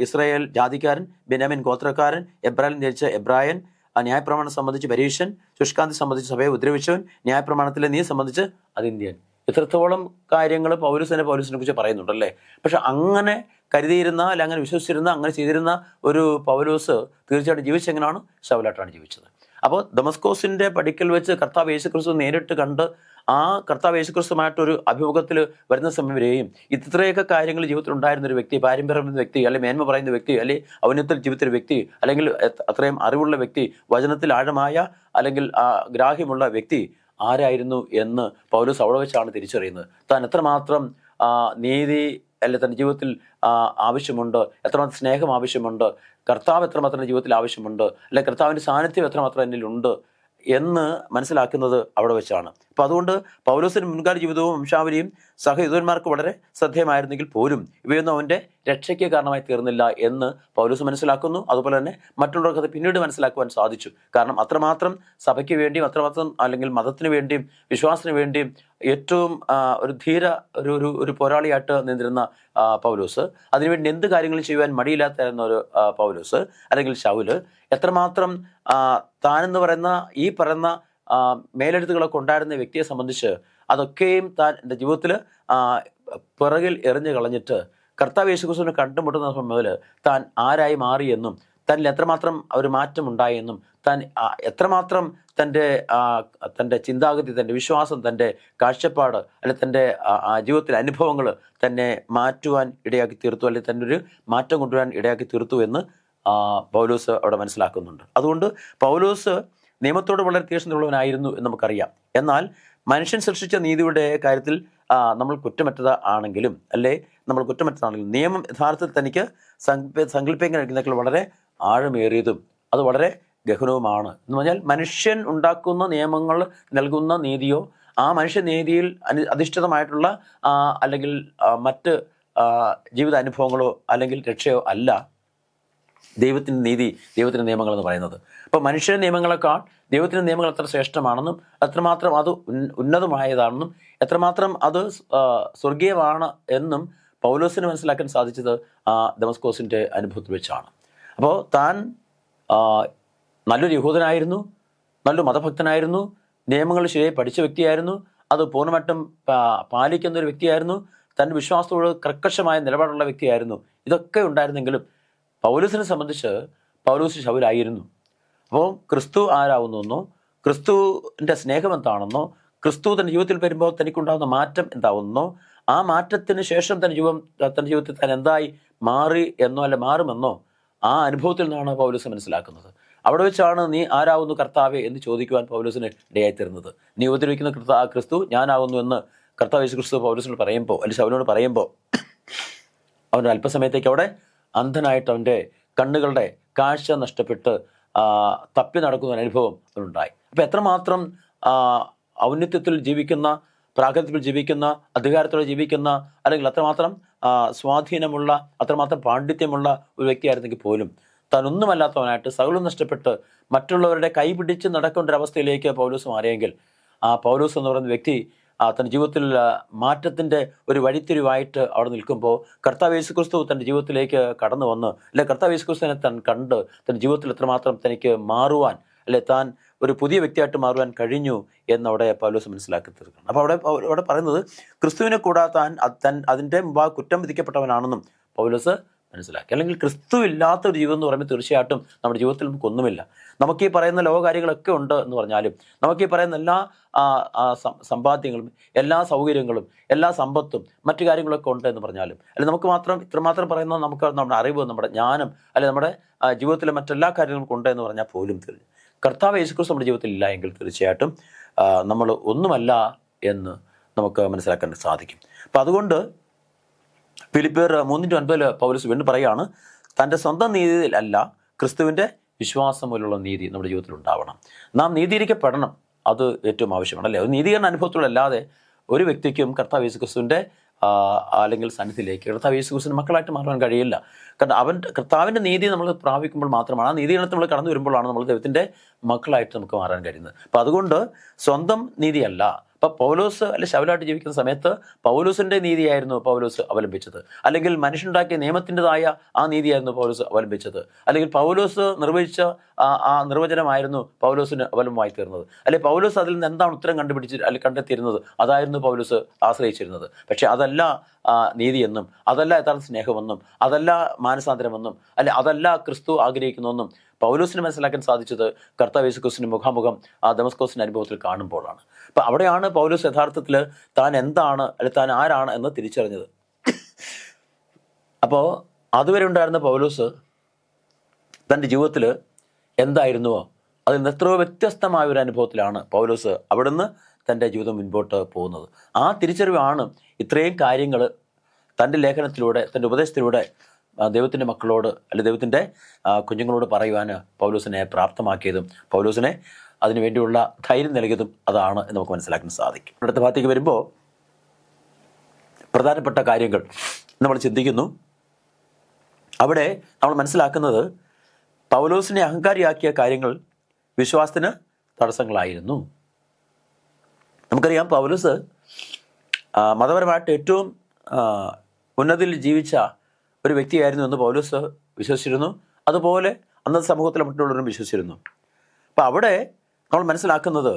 ഇസ്രായേൽ ജാതിക്കാരൻ, ബെന്യാമിൻ ഗോത്രക്കാരൻ, എബ്രാഹിം ജനിച്ച എബ്രായൻ, ന്യായപ്രമാണം സംബന്ധിച്ച് പരീക്ഷൻ, ശുഷ്കാന്തി സംബന്ധിച്ച് സഭയെ ഉപദ്രവിച്ചവൻ, ന്യായപ്രമാണത്തിലെ നീതി സംബന്ധിച്ച് അതിന്ത്യൻ. ഇത്രത്തോളം കാര്യങ്ങൾ പൗലോസിനെ കുറിച്ച് പറയുന്നുണ്ടല്ലേ. പക്ഷെ അങ്ങനെ കരുതിയിരുന്ന, അല്ല അങ്ങനെ വിശ്വസിച്ചിരുന്ന, അങ്ങനെ ചെയ്തിരുന്ന ഒരു പൗലോസ് തീർച്ചയായിട്ടും ജീവിച്ചെങ്ങനെയാണ്? ശൗലായിട്ടാണ് ജീവിച്ചത്. അപ്പോൾ ദമസ്കോസിന്റെ പടിക്കൽ വെച്ച് കർത്താവ് യേശുക്രിസ്തു നേരിട്ട് കണ്ട് ആ കർത്താവ് യേശുക്രിസ്തുമായിട്ടൊരു അഭിമുഖത്തിൽ വരുന്ന സമയം വരെയും ഇത്രയൊക്കെ കാര്യങ്ങൾ ജീവിതത്തിൽ ഉണ്ടായിരുന്ന ഒരു വ്യക്തി, പാരമ്പര്യം വ്യക്തി, അല്ലെങ്കിൽ മേന്മ പറയുന്ന വ്യക്തി, അല്ലെങ്കിൽ ഔന്നത്യത്തിൽ ജീവിച്ച വ്യക്തി, അല്ലെങ്കിൽ അത്രയും അറിവുള്ള വ്യക്തി, വചനത്തിൽ ആഴമായ അല്ലെങ്കിൽ ഗ്രാഹ്യമുള്ള വ്യക്തി ആരായിരുന്നു എന്ന് പൗലോസ് അവിടെ വെച്ചാണ് തിരിച്ചറിയുന്നത്. താൻ എത്രമാത്രം നീതി അല്ലെ തൻ്റെ ജീവിതത്തിൽ ആവശ്യമുണ്ട്, എത്രമാത്രം സ്നേഹം ആവശ്യമുണ്ട്, കർത്താവ് എത്രമാത്രം ജീവിതത്തിൽ ആവശ്യമുണ്ട്, അല്ലെ കർത്താവിൻ്റെ സാന്നിധ്യം എത്രമാത്രം എന്നിലുണ്ട് എന്ന് മനസ്സിലാക്കുന്നത് അവിടെ വെച്ചാണ്. അപ്പം അതുകൊണ്ട് പൗലോസിൻ്റെ മുൻകാല ജീവിതവും വംശാവലിയും സഹയുധന്മാർക്ക് വളരെ ശ്രദ്ധേയമായിരുന്നെങ്കിൽ പോലും ഇവയൊന്നും അവൻ്റെ രക്ഷയ്ക്ക് കാരണമായി തീർന്നില്ല എന്ന് പൗലോസ് മനസ്സിലാക്കുന്നു. അതുപോലെ തന്നെ മറ്റുള്ളവർക്ക് അത് പിന്നീട് മനസ്സിലാക്കുവാൻ സാധിച്ചു. കാരണം അത്രമാത്രം സഭയ്ക്ക് വേണ്ടിയും അത്രമാത്രം അല്ലെങ്കിൽ മതത്തിന് വേണ്ടിയും വിശ്വാസത്തിന് വേണ്ടിയും ഏറ്റവും ഒരു ധീര ഒരു പോരാളിയായിട്ട് നിന്നിരുന്ന പൗലോസ്, അതിനുവേണ്ടി എന്ത് കാര്യങ്ങളും ചെയ്യുവാൻ മടിയില്ലാത്തായിരുന്ന ഒരു പൗലോസ് അല്ലെങ്കിൽ ശൗല് എത്രമാത്രം താനെന്ന് പറയുന്ന ഈ പറയുന്ന മേലെഴുത്തുകളൊക്കെ ഉണ്ടായിരുന്ന വ്യക്തിയെ സംബന്ധിച്ച് അതൊക്കെയും താൻ എൻ്റെ ജീവിതത്തിൽ പിറകിൽ എറിഞ്ഞു കളഞ്ഞിട്ട് കർത്താവ് യേശുക്രിസ്തുവിനെ കണ്ടുമുട്ടുന്ന മുതൽ താൻ ആരായി മാറിയെന്നും തന്നിൽ എത്രമാത്രം ഒരു മാറ്റം ഉണ്ടായെന്നും താൻ എത്രമാത്രം തൻ്റെ ചിന്താഗതി, തൻ്റെ വിശ്വാസം, തൻ്റെ കാഴ്ചപ്പാട്, അല്ലെങ്കിൽ തൻ്റെ ജീവിതത്തിലെ അനുഭവങ്ങൾ തന്നെ മാറ്റുവാൻ ഇടയാക്കി തീർത്തു, അല്ലെങ്കിൽ തന്നെ ഒരു മാറ്റം കൊണ്ടുവരാൻ ഇടയാക്കി തീർത്തു എന്ന് പൗലോസ് അവിടെ മനസ്സിലാക്കുന്നുണ്ട്. അതുകൊണ്ട് പൗലോസ് നിയമത്തോട് വളരെ തീക്ഷ്ണതയുള്ളവനായിരുന്നു എന്ന് നമുക്കറിയാം. എന്നാൽ മനുഷ്യൻ സൃഷ്ടിച്ച നീതിയുടെ കാര്യത്തിൽ നമ്മൾ കുറ്റമറ്റതാണെങ്കിലും നിയമം യഥാർത്ഥത്തിൽ തനിക്ക് സങ്കല്പിക്കുന്നതിനേക്കാൾ വളരെ ആഴമേറിയതും അത് വളരെ ഗഹനവുമാണ്. എന്ന് പറഞ്ഞാൽ മനുഷ്യൻ ഉണ്ടാക്കുന്ന നിയമങ്ങൾ നൽകുന്ന നീതിയോ ആ മനുഷ്യ നീതിയിൽ അധിഷ്ഠിതമായിട്ടുള്ള അല്ലെങ്കിൽ മറ്റ് ജീവിത അനുഭവങ്ങളോ അല്ലെങ്കിൽ രക്ഷയോ അല്ല ദൈവത്തിൻ്റെ നീതി, ദൈവത്തിൻ്റെ നിയമങ്ങൾ എന്ന് പറയുന്നത്. അപ്പോൾ മനുഷ്യൻ്റെ നിയമങ്ങളെക്കാൾ ദൈവത്തിൻ്റെ നിയമങ്ങൾ എത്ര ശ്രേഷ്ഠമാണെന്നും എത്രമാത്രം അത് ഉന്നതമായതാണെന്നും എത്രമാത്രം അത് സ്വർഗീയമാണ് എന്നും പൗലോസിന് മനസ്സിലാക്കാൻ സാധിച്ചത് ദമസ്കോസിൻ്റെ അനുഭവത്തിൽ വെച്ചാണ്. അപ്പോൾ താൻ നല്ലൊരു യഹൂദനായിരുന്നു, നല്ലൊരു മതഭക്തനായിരുന്നു, നിയമങ്ങൾ ശരിയായി പഠിച്ച വ്യക്തിയായിരുന്നു, അത് പൂർണ്ണമായിട്ടും പാലിക്കുന്ന ഒരു വ്യക്തിയായിരുന്നു, തൻ്റെ വിശ്വാസത്തോട് കർക്കശമായ നിലപാടുള്ള വ്യക്തിയായിരുന്നു. ഇതൊക്കെ ഉണ്ടായിരുന്നെങ്കിലും പൗലോസിനെ സംബന്ധിച്ച് പൗലോസ് ശൗലായിരുന്നു. അപ്പോൾ ക്രിസ്തു ആരാവുന്നെന്നോ, ക്രിസ്തുവിൻ്റെ സ്നേഹം എന്താണെന്നോ, ക്രിസ്തു തൻ്റെ ജീവിതത്തിൽ വരുമ്പോൾ തനിക്കുണ്ടാകുന്ന മാറ്റം എന്താവുന്നോ, ആ മാറ്റത്തിന് ശേഷം തൻ്റെ ജീവിതത്തിൽ താൻ എന്തായി മാറി എന്നോ അല്ല മാറുമെന്നോ ആ അനുഭവത്തിൽ നിന്നാണ് പൗലോസ് മനസ്സിലാക്കുന്നത്. അവിടെ വെച്ചാണ് നീ ആരാവുന്നു കർത്താവേ എന്ന് ചോദിക്കുവാൻ പൗലോസിന് ഇടയായിത്തീരുന്നത്. നീ ഉപദ്രവിക്കുന്ന ക്രിസ്തു ഞാനാവുന്നു എന്ന് കർത്താവ് യേശു ക്രിസ്തു പൗലോസിനോട് പറയുമ്പോൾ, അല്ലെങ്കിൽ ശൗലിനോട് പറയുമ്പോൾ, അവൻ്റെ അല്പസമയത്തേക്ക് അവിടെ അന്ധനായിട്ട് അവൻ്റെ കണ്ണുകളുടെ കാഴ്ച നഷ്ടപ്പെട്ട് തപ്പി നടക്കുന്ന അനുഭവം അവനുണ്ടായി. അപ്പോൾ എത്രമാത്രം ഔന്നത്യത്തിൽ ജീവിക്കുന്ന, പ്രാഗൽഭ്യത്തിൽ ജീവിക്കുന്ന, അധികാരത്തോടെ ജീവിക്കുന്ന, അല്ലെങ്കിൽ അത്രമാത്രം സ്വാധീനമുള്ള, അത്രമാത്രം പാണ്ഡിത്യമുള്ള ഒരു വ്യക്തിയായിരുന്നെങ്കിൽ പോലും താൻ ഒന്നുമല്ലാത്തവനായിട്ട് സകലം നഷ്ടപ്പെട്ട് മറ്റുള്ളവരുടെ കൈ പിടിച്ച് നടക്കേണ്ട ഒരവസ്ഥയിലേക്ക് പൗലോസ് മാറിയെങ്കിൽ ആ പൗലോസ് എന്ന് പറയുന്ന വ്യക്തി തൻ്റെ ജീവിതത്തിൽ മാറ്റത്തിൻ്റെ ഒരു വഴിത്തിരിവായിട്ട് അവിടെ നിൽക്കുമ്പോൾ കർത്താവ് യേശുക്രിസ്തു തൻ്റെ ജീവിതത്തിലേക്ക് കടന്നു വന്ന്, അല്ലെ കർത്താവ് യേശുക്രിസ്തുവിനെ താൻ കണ്ട് തൻ്റെ ജീവിതത്തിൽ എത്രമാത്രം തനിക്ക് മാറുവാൻ, അല്ലെ താൻ ഒരു പുതിയ വ്യക്തിയായിട്ട് മാറുവാൻ കഴിഞ്ഞു എന്നവിടെ പൗലോസ് മനസ്സിലാക്കി തീർക്കണം. അപ്പോൾ അവിടെ പറയുന്നത് ക്രിസ്തുവിനെ കൂടാതെ താൻ അതിൻ്റെ മുമ്പാകെ കുറ്റം വിധിക്കപ്പെട്ടവനാണെന്നും പൗലോസ് മനസ്സിലാക്കി. അല്ലെങ്കിൽ ക്രിസ്തു ഇല്ലാത്ത ഒരു ജീവിതം എന്ന് പറയുമ്പോൾ തീർച്ചയായിട്ടും നമ്മുടെ ജീവിതത്തിൽ നമുക്കൊന്നുമില്ല. നമുക്ക് ഈ പറയുന്ന ലോകകാര്യങ്ങളൊക്കെ ഉണ്ട് എന്ന് പറഞ്ഞാലും, നമുക്ക് ഈ പറയുന്ന എല്ലാ സമ്പാദ്യങ്ങളും, എല്ലാ സൗകര്യങ്ങളും, എല്ലാ സമ്പത്തും, മറ്റു കാര്യങ്ങളൊക്കെ ഉണ്ട് എന്ന് പറഞ്ഞാലും, അല്ലെങ്കിൽ നമുക്ക് ഇത്രമാത്രം പറയുന്ന നമുക്ക് നമ്മുടെ അറിവ്, നമ്മുടെ ജ്ഞാനം, അല്ലെങ്കിൽ നമ്മുടെ ജീവിതത്തിലെ മറ്റെല്ലാ കാര്യങ്ങൾക്കും ഉണ്ട് എന്ന് പറഞ്ഞാൽ പോലും കർത്താവ് യേശുക്രിസ്തു നമ്മുടെ ജീവിതത്തിൽ ഇല്ല എങ്കിൽ തീർച്ചയായിട്ടും നമ്മൾ ഒന്നുമല്ല എന്ന് നമുക്ക് മനസ്സിലാക്കാൻ സാധിക്കും. അപ്പം അതുകൊണ്ട് ഫിലിപ്പിയർ 3:9 പൗലോസ് വീണ്ടും പറയുകയാണ്, തൻ്റെ സ്വന്തം നീതിയിൽ അല്ല ക്രിസ്തുവിൻ്റെ വിശ്വാസം പോലുള്ള നീതി നമ്മുടെ ജീവിതത്തിൽ ഉണ്ടാവണം. നാം നീതീകരിക്കപ്പെടണം. അത് ഏറ്റവും ആവശ്യമാണ്, അല്ലേ? ഒരു നീതീകരണ അനുഭവത്തിലൂടെ അല്ലാതെ ഒരു വ്യക്തിക്കും കർത്താവ് യേശു ക്രിസ്തുവിൻ്റെ അല്ലെങ്കിൽ സന്നിധിയിലേക്ക് കർത്താവ് യേശു ക്രിസ്തുവിൻ്റെ മക്കളായിട്ട് മാറാൻ കഴിയില്ല. കാരണം കർത്താവിൻ്റെ നീതി നമ്മൾ പ്രാപിക്കുമ്പോൾ മാത്രമാണ്, ആ നീതീകരണത്തിൽ നമ്മൾ കടന്നു വരുമ്പോഴാണ് നമ്മൾ ദൈവത്തിൻ്റെ മക്കളായിട്ട് നമുക്ക് മാറാൻ കഴിയുന്നത്. അപ്പം അതുകൊണ്ട് സ്വന്തം നീതിയല്ല. അപ്പം പൗലോസ് അല്ലെ ശൗലായിട്ട് ജീവിക്കുന്ന സമയത്ത് പൗലോസിൻ്റെ നീതിയായിരുന്നു പൗലോസ് അവലംബിച്ചത്, അല്ലെങ്കിൽ മനുഷ്യനുണ്ടാക്കിയ നിയമത്തിൻ്റെതായ ആ നീതിയായിരുന്നു പൗലോസ് അവലംബിച്ചത്, അല്ലെങ്കിൽ പൗലോസ് നിർവചിച്ച ആ നിർവചനമായിരുന്നു പൗലോസിന് അവലംബമായി തീർന്നത്, അല്ലെങ്കിൽ പൗലോസ് അതിൽ നിന്ന് എന്താണ് ഉത്തരം അല്ലെങ്കിൽ കണ്ടെത്തിയിരുന്നത് അതായിരുന്നു പൗലോസ് ആശ്രയിച്ചിരുന്നത്. പക്ഷേ അതല്ല നീതിയെന്നും, അതല്ല യഥാർത്ഥ സ്നേഹമെന്നും, അതല്ല മാനസാന്തരമെന്നും, അതല്ല ക്രിസ്തു ആഗ്രഹിക്കുന്നതെന്നും പൗലോസിന് മനസ്സിലാക്കാൻ സാധിച്ചത് കർത്താവ് യേശു ക്രിസ്തുവിന് മുഖാമുഖം ആ ദമസ്കോസിൻ്റെ അനുഭവത്തിൽ കാണുമ്പോഴാണ്. അപ്പം അവിടെയാണ് പൗലോസ് യഥാർത്ഥത്തിൽ താൻ എന്താണ്, താൻ ആരാണ് എന്ന് തിരിച്ചറിഞ്ഞത്. അപ്പോൾ അതുവരെ ഉണ്ടായിരുന്ന പൗലോസ് തൻ്റെ ജീവിതത്തിൽ എന്തായിരുന്നുവോ അതിൽ നിന്ന് എത്രയോ വ്യത്യസ്തമായ ഒരു അനുഭവത്തിലാണ് പൗലോസ് അവിടുന്ന് തൻ്റെ ജീവിതം മുൻപോട്ട് പോകുന്നത്. ആ തിരിച്ചറിവാണ് ഇത്രയും കാര്യങ്ങൾ തൻ്റെ ലേഖനത്തിലൂടെ, തൻ്റെ ഉപദേശത്തിലൂടെ ദൈവത്തിൻ്റെ മക്കളോട് അല്ലെങ്കിൽ ദൈവത്തിൻ്റെ കുഞ്ഞുങ്ങളോട് പറയുവാൻ പൗലോസിനെ പ്രാപ്തമാക്കിയതും പൗലോസിനെ അതിനു വേണ്ടിയുള്ള ധൈര്യം നൽകിയതും അതാണ് എന്ന് നമുക്ക് മനസ്സിലാക്കാൻ സാധിക്കും. അടുത്ത ഭാഗത്തേക്ക് വരുമ്പോൾ പ്രധാനപ്പെട്ട കാര്യങ്ങൾ നമ്മൾ ചിന്തിക്കുന്നു. അവിടെ നമ്മൾ മനസ്സിലാക്കുന്നത് പൗലോസിനെ അഹങ്കാരിയാക്കിയ കാര്യങ്ങൾ വിശ്വാസത്തിന് തടസ്സങ്ങളായിരുന്നു. നമുക്കറിയാം പൗലോസ് മതപരമായിട്ട് ഏറ്റവും ഉന്നതിയിൽ ജീവിച്ച ഒരു വ്യക്തിയായിരുന്നു എന്ന് പൗലോസ് വിശ്വസിച്ചിരുന്നു. അതുപോലെ അന്നത്തെ സമൂഹത്തിലെ മറ്റുള്ളവരും വിശ്വസിച്ചിരുന്നു. അപ്പം അവിടെ നമ്മൾ മനസ്സിലാക്കുന്നത്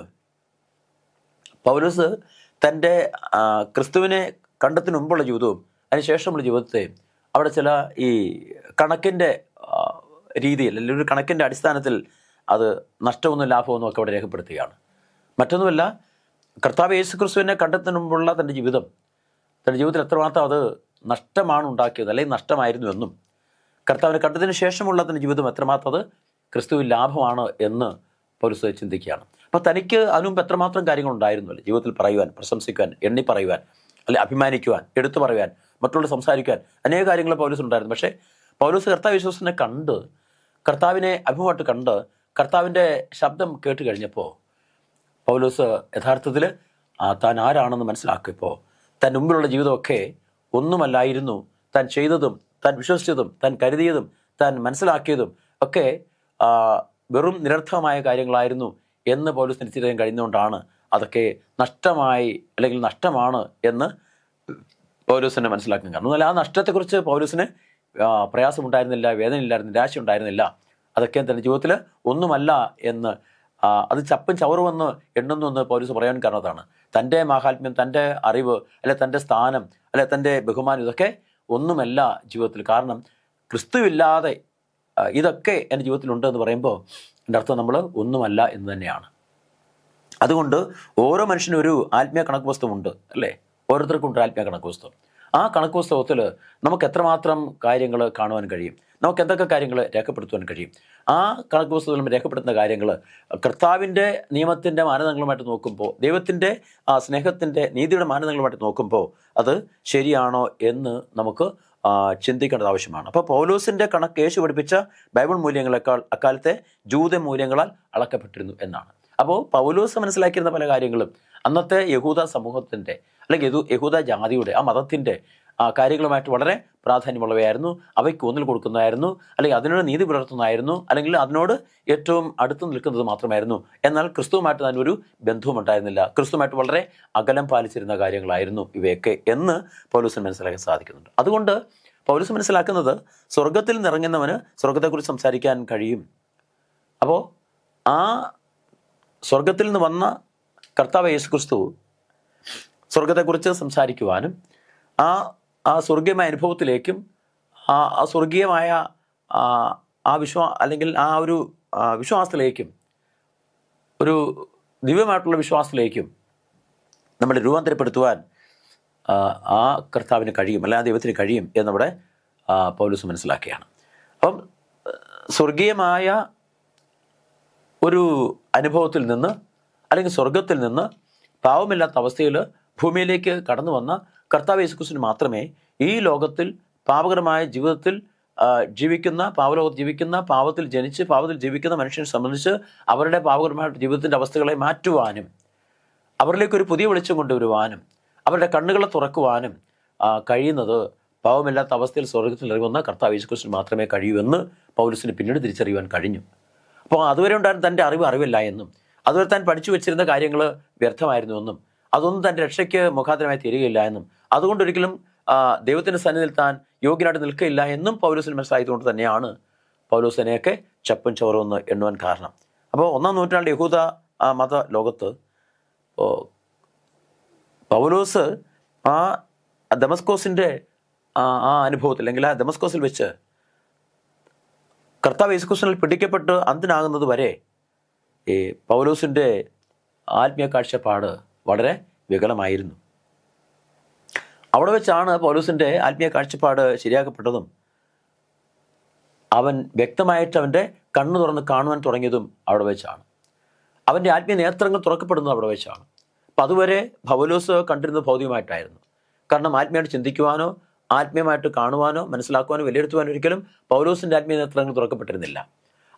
പൗലോസ് തൻ്റെ ക്രിസ്തുവിനെ കണ്ടെത്തിന് മുമ്പുള്ള ജീവിതവും അതിനുശേഷമുള്ള ജീവിതത്തെ അവിടെ ചില ഈ കണക്കിൻ്റെ രീതിയിൽ, അല്ലെങ്കിൽ ഒരു കണക്കിൻ്റെ അടിസ്ഥാനത്തിൽ അത് നഷ്ടമൊന്നും ലാഭമൊന്നും ഒക്കെ അവിടെ രേഖപ്പെടുത്തുകയാണ്. മറ്റൊന്നുമല്ല, കർത്താവ് യേശു ക്രിസ്തുവിനെ കണ്ടെത്തിന് മുമ്പുള്ള തൻ്റെ ജീവിതത്തിൽ എത്രമാത്രം അത് നഷ്ടമാണ് ഉണ്ടാക്കിയത്, അല്ലെങ്കിൽ നഷ്ടമായിരുന്നു എന്നും, കർത്താവിനെ കണ്ടതിന് ശേഷമുള്ള തൻ്റെ ജീവിതം എത്രമാത്രം അത് ക്രിസ്തുവിൽ ലാഭമാണ് എന്ന് പൗലോസ് ചിന്തിക്കുകയാണ്. അപ്പോൾ തനിക്ക് അതിനുമുമ്പ് എത്രമാത്രം കാര്യങ്ങളുണ്ടായിരുന്നു അല്ലേ ജീവിതത്തിൽ പറയുവാൻ, പ്രശംസിക്കുവാൻ, എണ്ണി പറയുവാൻ, അല്ലെ അഭിമാനിക്കുവാൻ, എടുത്തു പറയുവാൻ, മറ്റുള്ള സംസാരിക്കുവാൻ അനേക കാര്യങ്ങൾ പൗലോസ് ഉണ്ടായിരുന്നു. പക്ഷേ പൗലോസ് കർത്താവ് യേശുവിനെ കണ്ട്, കർത്താവിനെ അഭിമുഖമായിട്ട് കണ്ട്, കർത്താവിൻ്റെ ശബ്ദം കേട്ട് കഴിഞ്ഞപ്പോൾ പൗലോസ് യഥാർത്ഥത്തിൽ താൻ ആരാണെന്ന് മനസ്സിലാക്കിയപ്പോൾ താൻ മുമ്പിലുള്ള ജീവിതമൊക്കെ ഒന്നുമല്ലായിരുന്നു, താൻ ചെയ്തതും താൻ വിശ്വസിച്ചതും താൻ കരുതിയതും താൻ മനസ്സിലാക്കിയതും ഒക്കെ വെറും നിരർത്ഥകമായ കാര്യങ്ങളായിരുന്നു എന്ന് പൗലോസ് തിരിച്ചറിയാൻ കഴിയുന്നതുകൊണ്ടാണ് അതൊക്കെ നഷ്ടമായി അല്ലെങ്കിൽ നഷ്ടമാണ് എന്ന് പൗലോസിനെ മനസ്സിലാക്കാൻ കാരണം. എന്നാൽ ആ നഷ്ടത്തെക്കുറിച്ച് പൗലോസിന് പ്രയാസമുണ്ടായിരുന്നില്ല, വേദനയില്ലായിരുന്നു, നിരാശ ഉണ്ടായിരുന്നില്ല. അതൊക്കെ തൻ്റെ ജീവിതത്തിൽ ഒന്നുമല്ല എന്ന്, അത് ചപ്പും ചവറുമെന്ന് എണ്ണുന്നു പൗലോസ് പറയാൻ കാരണം അതാണ്. തൻ്റെ മാഹാത്മ്യം, തൻ്റെ അറിവ്, അല്ലെ തൻ്റെ സ്ഥാനം, അല്ലെ തൻ്റെ ബഹുമാനം, ഇതൊക്കെ ഒന്നുമല്ല ജീവിതത്തിൽ. കാരണം ക്രിസ്തുവില്ലാതെ ഇതൊക്കെ എൻ്റെ ജീവിതത്തിലുണ്ട് എന്ന് പറയുമ്പോൾ എൻ്റെ അർത്ഥം നമ്മൾ ഒന്നുമല്ല എന്ന് തന്നെയാണ്. അതുകൊണ്ട് ഓരോ മനുഷ്യനും ഒരു ആത്മീയ കണക്ക് പുസ്തകമുണ്ട്, അല്ലേ? ഓരോരുത്തർക്കും ഉണ്ട് ആത്മീയ കണക്ക് പുസ്തകം. ആ കണക്ക് പുസ്തകത്തിൽ നമുക്ക് എത്രമാത്രം കാര്യങ്ങൾ കാണുവാൻ കഴിയും, നമുക്ക് എന്തൊക്കെ കാര്യങ്ങൾ രേഖപ്പെടുത്തുവാൻ കഴിയും. ആ കണക്ക് പുസ്തകത്തിൽ രേഖപ്പെടുത്തുന്ന കാര്യങ്ങൾ കർത്താവിൻ്റെ നിയമത്തിൻ്റെ മാനദണ്ഡങ്ങളുമായിട്ട് നോക്കുമ്പോൾ, ദൈവത്തിൻ്റെ സ്നേഹത്തിൻ്റെ നീതിയുടെ മാനദണ്ഡങ്ങളുമായിട്ട് നോക്കുമ്പോൾ അത് ശരിയാണോ എന്ന് നമുക്ക് ചിന്തിക്കേണ്ടത് ആവശ്യമാണ്. അപ്പോൾ പൗലോസിൻ്റെ കണക്ക് യേശു പഠിപ്പിച്ച ബൈബിൾ മൂല്യങ്ങളെക്കാൾ അക്കാലത്തെ ജൂത മൂല്യങ്ങളാൽ അളക്കപ്പെട്ടിരുന്നു എന്നാണ്. അപ്പോൾ പൗലോസ് മനസ്സിലാക്കിയിരുന്ന പല കാര്യങ്ങളും അന്നത്തെ യഹൂദ സമൂഹത്തിൻ്റെ അല്ലെങ്കിൽ യഹൂദ ജാതിയുടെ ആ മതത്തിൻ്റെ കാര്യങ്ങളുമായിട്ട് വളരെ പ്രാധാന്യമുള്ളവയായിരുന്നു. അവയ്ക്ക് ഊന്നൽ കൊടുക്കുന്നതായിരുന്നു, അല്ലെങ്കിൽ അതിനോട് നീതി പുലർത്തുന്നതായിരുന്നു, അല്ലെങ്കിൽ അതിനോട് ഏറ്റവും അടുത്ത് നിൽക്കുന്നത് മാത്രമായിരുന്നു. എന്നാൽ ക്രിസ്തുവുമായിട്ട് അതിനൊരു ബന്ധവും ഉണ്ടായിരുന്നില്ല. ക്രിസ്തുവുമായിട്ട് വളരെ അകലം പാലിച്ചിരുന്ന കാര്യങ്ങളായിരുന്നു ഇവയൊക്കെ എന്ന് പൗലോസിന് മനസ്സിലാക്കാൻ സാധിക്കുന്നുണ്ട്. അതുകൊണ്ട് പൗലോസ് മനസ്സിലാക്കുന്നത് സ്വർഗത്തിൽ നിറങ്ങുന്നവന് സ്വർഗത്തെക്കുറിച്ച് സംസാരിക്കാൻ കഴിയും. അപ്പോൾ ആ സ്വർഗത്തിൽ നിന്ന് വന്ന കർത്താവ് യേശു ക്രിസ്തു സ്വർഗത്തെക്കുറിച്ച് സംസാരിക്കുവാനും ആ സ്വർഗീയമായ അനുഭവത്തിലേക്കും ആ സ്വർഗീയമായ അല്ലെങ്കിൽ ആ ഒരു വിശ്വാസത്തിലേക്കും, ഒരു ദിവ്യമായിട്ടുള്ള വിശ്വാസത്തിലേക്കും നമ്മളെ രൂപാന്തരപ്പെടുത്തുവാൻ ആ കർത്താവിന് കഴിയും, അല്ല ആ ദൈവത്തിന് കഴിയും എന്നവിടെ പൗലോസ് മനസ്സിലാക്കുകയാണ്. അപ്പം സ്വർഗീയമായ ഒരു അനുഭവത്തിൽ നിന്ന്, അല്ലെങ്കിൽ സ്വർഗത്തിൽ നിന്ന് പാവമില്ലാത്ത അവസ്ഥയിൽ ഭൂമിയിലേക്ക് കടന്നു വന്ന കർത്താവ് യേശു ക്രിസ്തുവിന് മാത്രമേ ഈ ലോകത്തിൽ പാപകരമായ ജീവിതത്തിൽ ജീവിക്കുന്ന പാവലോകത്ത് ജീവിക്കുന്ന പാവത്തിൽ ജനിച്ച് പാവത്തിൽ ജീവിക്കുന്ന മനുഷ്യനെ സംബന്ധിച്ച് അവരുടെ പാവകരമായ ജീവിതത്തിൻ്റെ അവസ്ഥകളെ മാറ്റുവാനും അവരിലേക്കൊരു പുതിയ വെളിച്ചം കൊണ്ടുവരുവാനും അവരുടെ കണ്ണുകളെ തുറക്കുവാനും കഴിയുന്നത് പാവമില്ലാത്ത അവസ്ഥയിൽ സ്വർഗത്തിൽ ഇറങ്ങുന്ന കർത്താവ് യേശുക്രിസ്തു മാത്രമേ കഴിയൂ എന്ന് പൗലോസിന് പിന്നീട് തിരിച്ചറിയുവാൻ കഴിഞ്ഞു. അപ്പോൾ അതുവരെ ഉണ്ടായിരുന്ന തൻ്റെ അറിവില്ല എന്നും അതുവരെ താൻ പഠിച്ചു വെച്ചിരുന്ന കാര്യങ്ങൾ വ്യർത്ഥമായിരുന്നുവെന്നും അതൊന്നും തൻ്റെ രക്ഷയ്ക്ക് മുഖാന്തരമായി തീരുകയില്ല എന്നും അതുകൊണ്ടൊരിക്കലും ദൈവത്തിൻ്റെ സന്നിധിയിൽ താൻ യോഗ്യനായിട്ട് നിൽക്കുകയില്ല എന്നും പൗലോസിന് മനസ്സിലായതുകൊണ്ട് തന്നെയാണ് പൗലോസിനെയൊക്കെ ചപ്പൻ ചോറെന്ന് എണ്ണുവാൻ കാരണം. അപ്പോൾ 1-ാം നൂറ്റാണ്ട് യഹൂദ മത ലോകത്ത് പൗലോസ് ദമസ്കോസിൻ്റെ ആ അനുഭവത്തിൽ അല്ലെങ്കിൽ ആ ദമസ്കോസിൽ വെച്ച് കർത്താവ് യേശുക്രിസ്തുവിൽ പിടിക്കപ്പെട്ട് അന്ത്യനാകുന്നത് വരെ ഈ പൗലോസിൻ്റെ ആത്മീയ കാഴ്ചപ്പാട് വളരെ വികലമായിരുന്നു. അവിടെ വെച്ചാണ് പൗലോസിൻ്റെ ആത്മീയ കാഴ്ചപ്പാട് ശരിയാക്കപ്പെട്ടതും അവൻ വ്യക്തമായിട്ട് അവൻ്റെ കണ്ണു തുറന്ന് കാണുവാൻ തുടങ്ങിയതും അവിടെ വെച്ചാണ്. അവൻ്റെ ആത്മീയ നേത്രങ്ങൾ തുറക്കപ്പെടുന്നത് അവിടെ വെച്ചാണ്. അപ്പം അതുവരെ പൗലോസ് കണ്ടിരുന്നത് ഭൗതികമായിട്ടായിരുന്നു. കാരണം ആത്മീയമായിട്ട് ചിന്തിക്കുവാനോ ആത്മീയമായിട്ട് കാണുവാനോ മനസ്സിലാക്കുവാനോ വിലയിരുത്തുവാനോ ഒരിക്കലും പൗലോസിൻ്റെ ആത്മീയ നേത്രങ്ങൾ തുറക്കപ്പെട്ടിരുന്നില്ല.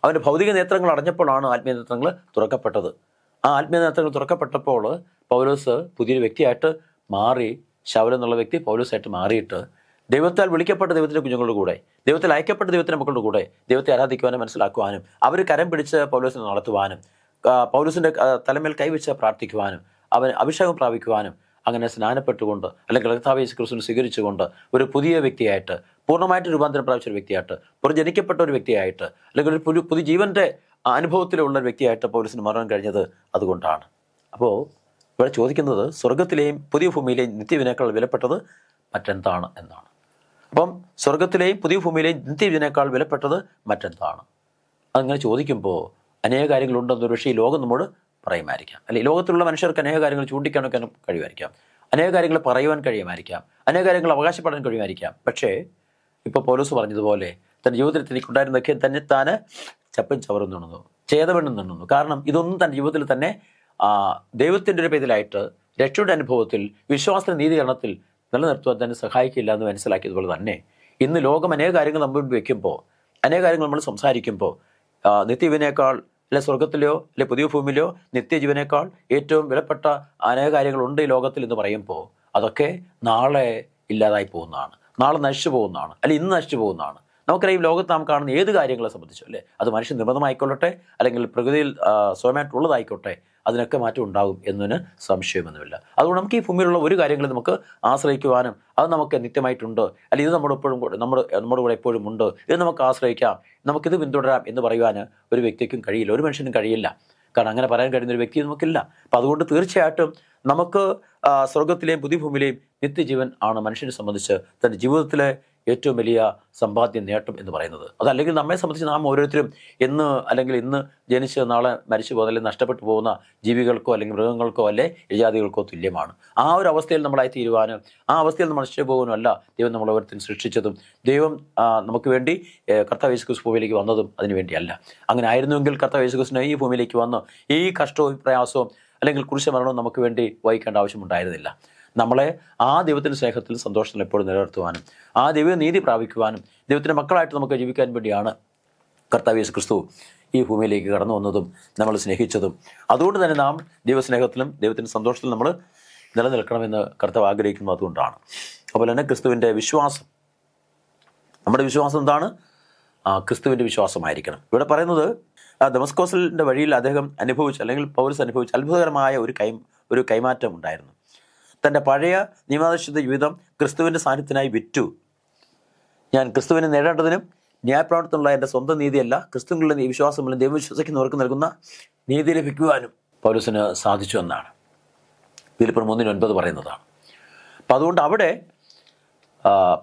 അവൻ്റെ ഭൗതിക നേത്രങ്ങൾ അടഞ്ഞപ്പോഴാണ് ആത്മീയ നേത്രങ്ങൾ തുറക്കപ്പെട്ടത്. ആ ആത്മീയ നേത്രങ്ങൾ തുറക്കപ്പെട്ടപ്പോൾ പൗലോസ് പുതിയൊരു വ്യക്തിയായിട്ട് മാറി. ശൗൽ എന്നുള്ള വ്യക്തി പൗലോസായിട്ട് മാറിയിട്ട് ദൈവത്താൽ വിളിക്കപ്പെട്ട ദൈവത്തിൻ്റെ കുഞ്ഞുങ്ങളുടെ കൂടെ, ദൈവത്തിൽ അയക്കപ്പെട്ട ദൈവത്തിൻ്റെ മക്കളുടെ കൂടെ ദൈവത്തെ ആരാധിക്കുവാനും മനസ്സിലാക്കുവാനും അവർ കരം പിടിച്ച് പൗലോസിനെ നടത്തുവാനും പൗലോസിൻ്റെ തലമേൽ കൈവച്ച് പ്രാർത്ഥിക്കുവാനും അവൻ അഭിഷേകം പ്രാപിക്കുവാനും അങ്ങനെ സ്നാനപ്പെട്ടുകൊണ്ട് അല്ലെങ്കിൽ കർത്താവ് യേശുക്രിസ്തുവിനെ സ്വീകരിച്ചുകൊണ്ട് ഒരു പുതിയ വ്യക്തിയായിട്ട് പൂർണ്ണമായിട്ട് രൂപാന്തരം പ്രാപിച്ച ഒരു വ്യക്തിയായിട്ട് പുറജനിക്കപ്പെട്ട ഒരു വ്യക്തിയായിട്ട് അല്ലെങ്കിൽ ഒരു പുതിയ ജീവൻ്റെ അനുഭവത്തിലുള്ള ഒരു വ്യക്തിയായിട്ട് പൗലോസിന് മാറാൻ കഴിഞ്ഞത് അതുകൊണ്ടാണ്. അപ്പോൾ ഇവിടെ ചോദിക്കുന്നത് സ്വർഗത്തിലെയും പുതിയ ഭൂമിയിലെയും നിത്യവിനേക്കാൾ വിലപ്പെട്ടത് മറ്റെന്താണ് എന്നാണ്. അപ്പം സ്വർഗത്തിലെയും പുതിയ ഭൂമിയിലെയും നിത്യവിനേക്കാൾ വിലപ്പെട്ടത് മറ്റെന്താണ്? അങ്ങനെ ചോദിക്കുമ്പോൾ അനേക കാര്യങ്ങളുണ്ടെന്ന് ഒരു പക്ഷേ ഈ ലോകം നമ്മോട് പറയുമായിരിക്കാം, അല്ലെങ്കിൽ ലോകത്തിലുള്ള മനുഷ്യർക്ക് അനേക കാര്യങ്ങൾ ചൂണ്ടിക്കാനൊക്കെ കഴിയുമായിരിക്കാം, അനേക കാര്യങ്ങൾ പറയുവാൻ കഴിയുമായിരിക്കാം, അനേക കാര്യങ്ങൾ അവകാശപ്പെടാൻ കഴിയുമായിരിക്കാം. പക്ഷേ ഇപ്പോൾ പൗലോസ് പറഞ്ഞതുപോലെ തൻ്റെ ജീവിതത്തിൽ എനിക്കുണ്ടായിരുന്നൊക്കെ തന്നെ താന് ചപ്പൻ ചവറുന്നു ഛേദമെണ്ണം നിന്നു. കാരണം ഇതൊന്നും തൻ്റെ ജീവിതത്തിൽ തന്നെ ദൈവത്തിൻ്റെ ഒരു പേരിലായിട്ട് രക്ഷയുടെ അനുഭവത്തിൽ വിശ്വാസ നീതീകരണത്തിൽ നിലനിർത്തുവാൻ തന്നെ സഹായിക്കില്ല എന്ന് മനസ്സിലാക്കിയതുപോലെ തന്നെ ഇന്ന് ലോകം അനേക കാര്യങ്ങൾ നമ്മൾ വയ്ക്കുമ്പോൾ അനേക കാര്യങ്ങൾ നമ്മൾ സംസാരിക്കുമ്പോൾ നിത്യവിനേക്കാൾ അല്ലെ സ്വർഗത്തിലെയോ അല്ലെ പുതിയ ഭൂമിയിലെയോ നിത്യജീവനേക്കാൾ ഏറ്റവും വിലപ്പെട്ട അനേക കാര്യങ്ങളുണ്ട് ഈ ലോകത്തിൽ എന്ന് പറയുമ്പോൾ അതൊക്കെ നാളെ ഇല്ലാതായി പോകുന്നതാണ്, നാളെ നശിച്ചു പോകുന്നതാണ്, അല്ലെ ഇന്ന് നശിച്ചു പോകുന്നതാണ്. നമുക്കറിയാം ലോകത്ത് നാം കാണുന്ന ഏത് കാര്യങ്ങളെ സംബന്ധിച്ചോ അല്ലേ, അത് മനുഷ്യൻ നിർബന്ധമായിക്കൊള്ളട്ടെ അല്ലെങ്കിൽ പ്രകൃതിയിൽ സ്വയമായിട്ടുള്ളതായിക്കോട്ടെ, അതിനൊക്കെ മാറ്റം ഉണ്ടാകും എന്നതിന് സംശയമൊന്നുമില്ല. അതുകൊണ്ട് നമുക്ക് ഈ ഭൂമിയിലുള്ള ഒരു കാര്യങ്ങളും നമുക്ക് ആശ്രയിക്കുവാനും അത് നമുക്ക് നിത്യമായിട്ടുണ്ട്, അല്ലെങ്കിൽ ഇത് നമ്മുടെ കൂടെ എപ്പോഴും ഉണ്ട്, ഇത് നമുക്ക് ആശ്രയിക്കാം, നമുക്കിത് പിന്തുടരാം എന്ന് പറയുവാൻ ഒരു വ്യക്തിക്കും കഴിയില്ല, ഒരു മനുഷ്യനും കഴിയില്ല. കാരണം അങ്ങനെ പറയാൻ കഴിയുന്ന ഒരു വ്യക്തി നമുക്കില്ല. അപ്പം അതുകൊണ്ട് തീർച്ചയായിട്ടും നമുക്ക് സ്വർഗത്തിലെയും പുതിയ ഭൂമിയിലെയും നിത്യജീവൻ ആണ് മനുഷ്യനെ സംബന്ധിച്ച് തൻ്റെ ജീവിതത്തിലെ ഏറ്റവും വലിയ സമ്പാദ്യ നേട്ടം എന്ന് പറയുന്നത്. അതല്ലെങ്കിൽ നമ്മെ സംബന്ധിച്ച് നാം ഓരോരുത്തരും ഇന്ന് ജനിച്ച് നാളെ മരിച്ചു പോകുന്ന അല്ലെങ്കിൽ നഷ്ടപ്പെട്ടു പോകുന്ന ജീവികൾക്കോ അല്ലെങ്കിൽ മൃഗങ്ങൾക്കോ അല്ലെ ഇഴജാതികൾക്കോ തുല്യമാണ്. ആ ഒരു അവസ്ഥയിൽ നമ്മളായി തീരുവാനും ആ അവസ്ഥയിൽ നമ്മൾ നശിച്ചു പോകാനും അല്ല ദൈവം നമ്മൾ ഓരോരുത്തരും സൃഷ്ടിച്ചതും ദൈവം നമുക്ക് വേണ്ടി കർത്താവ് യേശുക്രിസ്തു ഭൂമിയിലേക്ക് വന്നതും അതിനു വേണ്ടിയല്ല. അങ്ങനെ ആയിരുന്നുവെങ്കിൽ കർത്താവ് യേശുക്രിസ്തുവിനെ ഈ ഭൂമിയിലേക്ക് വന്ന് ഈ കഷ്ടവും പ്രയാസവും അല്ലെങ്കിൽ കുരിശുമരണവും നമുക്ക് വേണ്ടി വഹിക്കേണ്ട ആവശ്യമുണ്ടായിരുന്നില്ല. നമ്മളെ ആ ദൈവത്തിൻ്റെ സ്നേഹത്തിൽ സന്തോഷത്തിൽ എപ്പോഴും നിലനിർത്തുവാനും ആ ദൈവ നീതി പ്രാപിക്കുവാനും ദൈവത്തിൻ്റെ മക്കളായിട്ട് നമുക്ക് ജീവിക്കാൻ വേണ്ടിയാണ് കർത്താവ് യേശുക്രിസ്തു ഈ ഭൂമിയിലേക്ക് കടന്നു വന്നതും നമ്മൾ സ്നേഹിച്ചതും. അതുകൊണ്ട് തന്നെ നാം ദൈവസ്നേഹത്തിലും ദൈവത്തിൻ്റെ സന്തോഷത്തിലും നമ്മൾ നിലനിൽക്കണമെന്ന് കർത്താവ് ആഗ്രഹിക്കുന്നത് അതുകൊണ്ടാണ്. അതുപോലെ തന്നെ ക്രിസ്തുവിൻ്റെ വിശ്വാസം, നമ്മുടെ വിശ്വാസം എന്താണ്? ക്രിസ്തുവിൻ്റെ വിശ്വാസമായിരിക്കണം. ഇവിടെ പറയുന്നത് ദമസ്കോസിൻ്റെ വഴിയിൽ അദ്ദേഹം അനുഭവിച്ച അല്ലെങ്കിൽ പൗലോസ് അനുഭവിച്ച അത്ഭുതകരമായ ഒരു കൈമാറ്റം ഉണ്ടായിരുന്നു. തൻ്റെ പഴയ നിയമാധിഷ്ഠിത ജീവിതം ക്രിസ്തുവിൻ്റെ സാന്നിധ്യത്തിനായി വിറ്റു. ഞാൻ ക്രിസ്തുവിനെ നേടേണ്ടതിനും ന്യായപ്രവർത്തനമുള്ള എൻ്റെ സ്വന്തം നീതിയല്ല, ക്രിസ്തുവിനുള്ള വിശ്വാസമുള്ള ദൈവം വിശ്വസിക്കുന്നവർക്ക് നൽകുന്ന നീതി ലഭിക്കുവാനും പൗലോസിന് സാധിച്ചു എന്നാണ് ഫിലിപ്പിയർ 3:9 പറയുന്നതാണ്. അപ്പം അതുകൊണ്ട് അവിടെ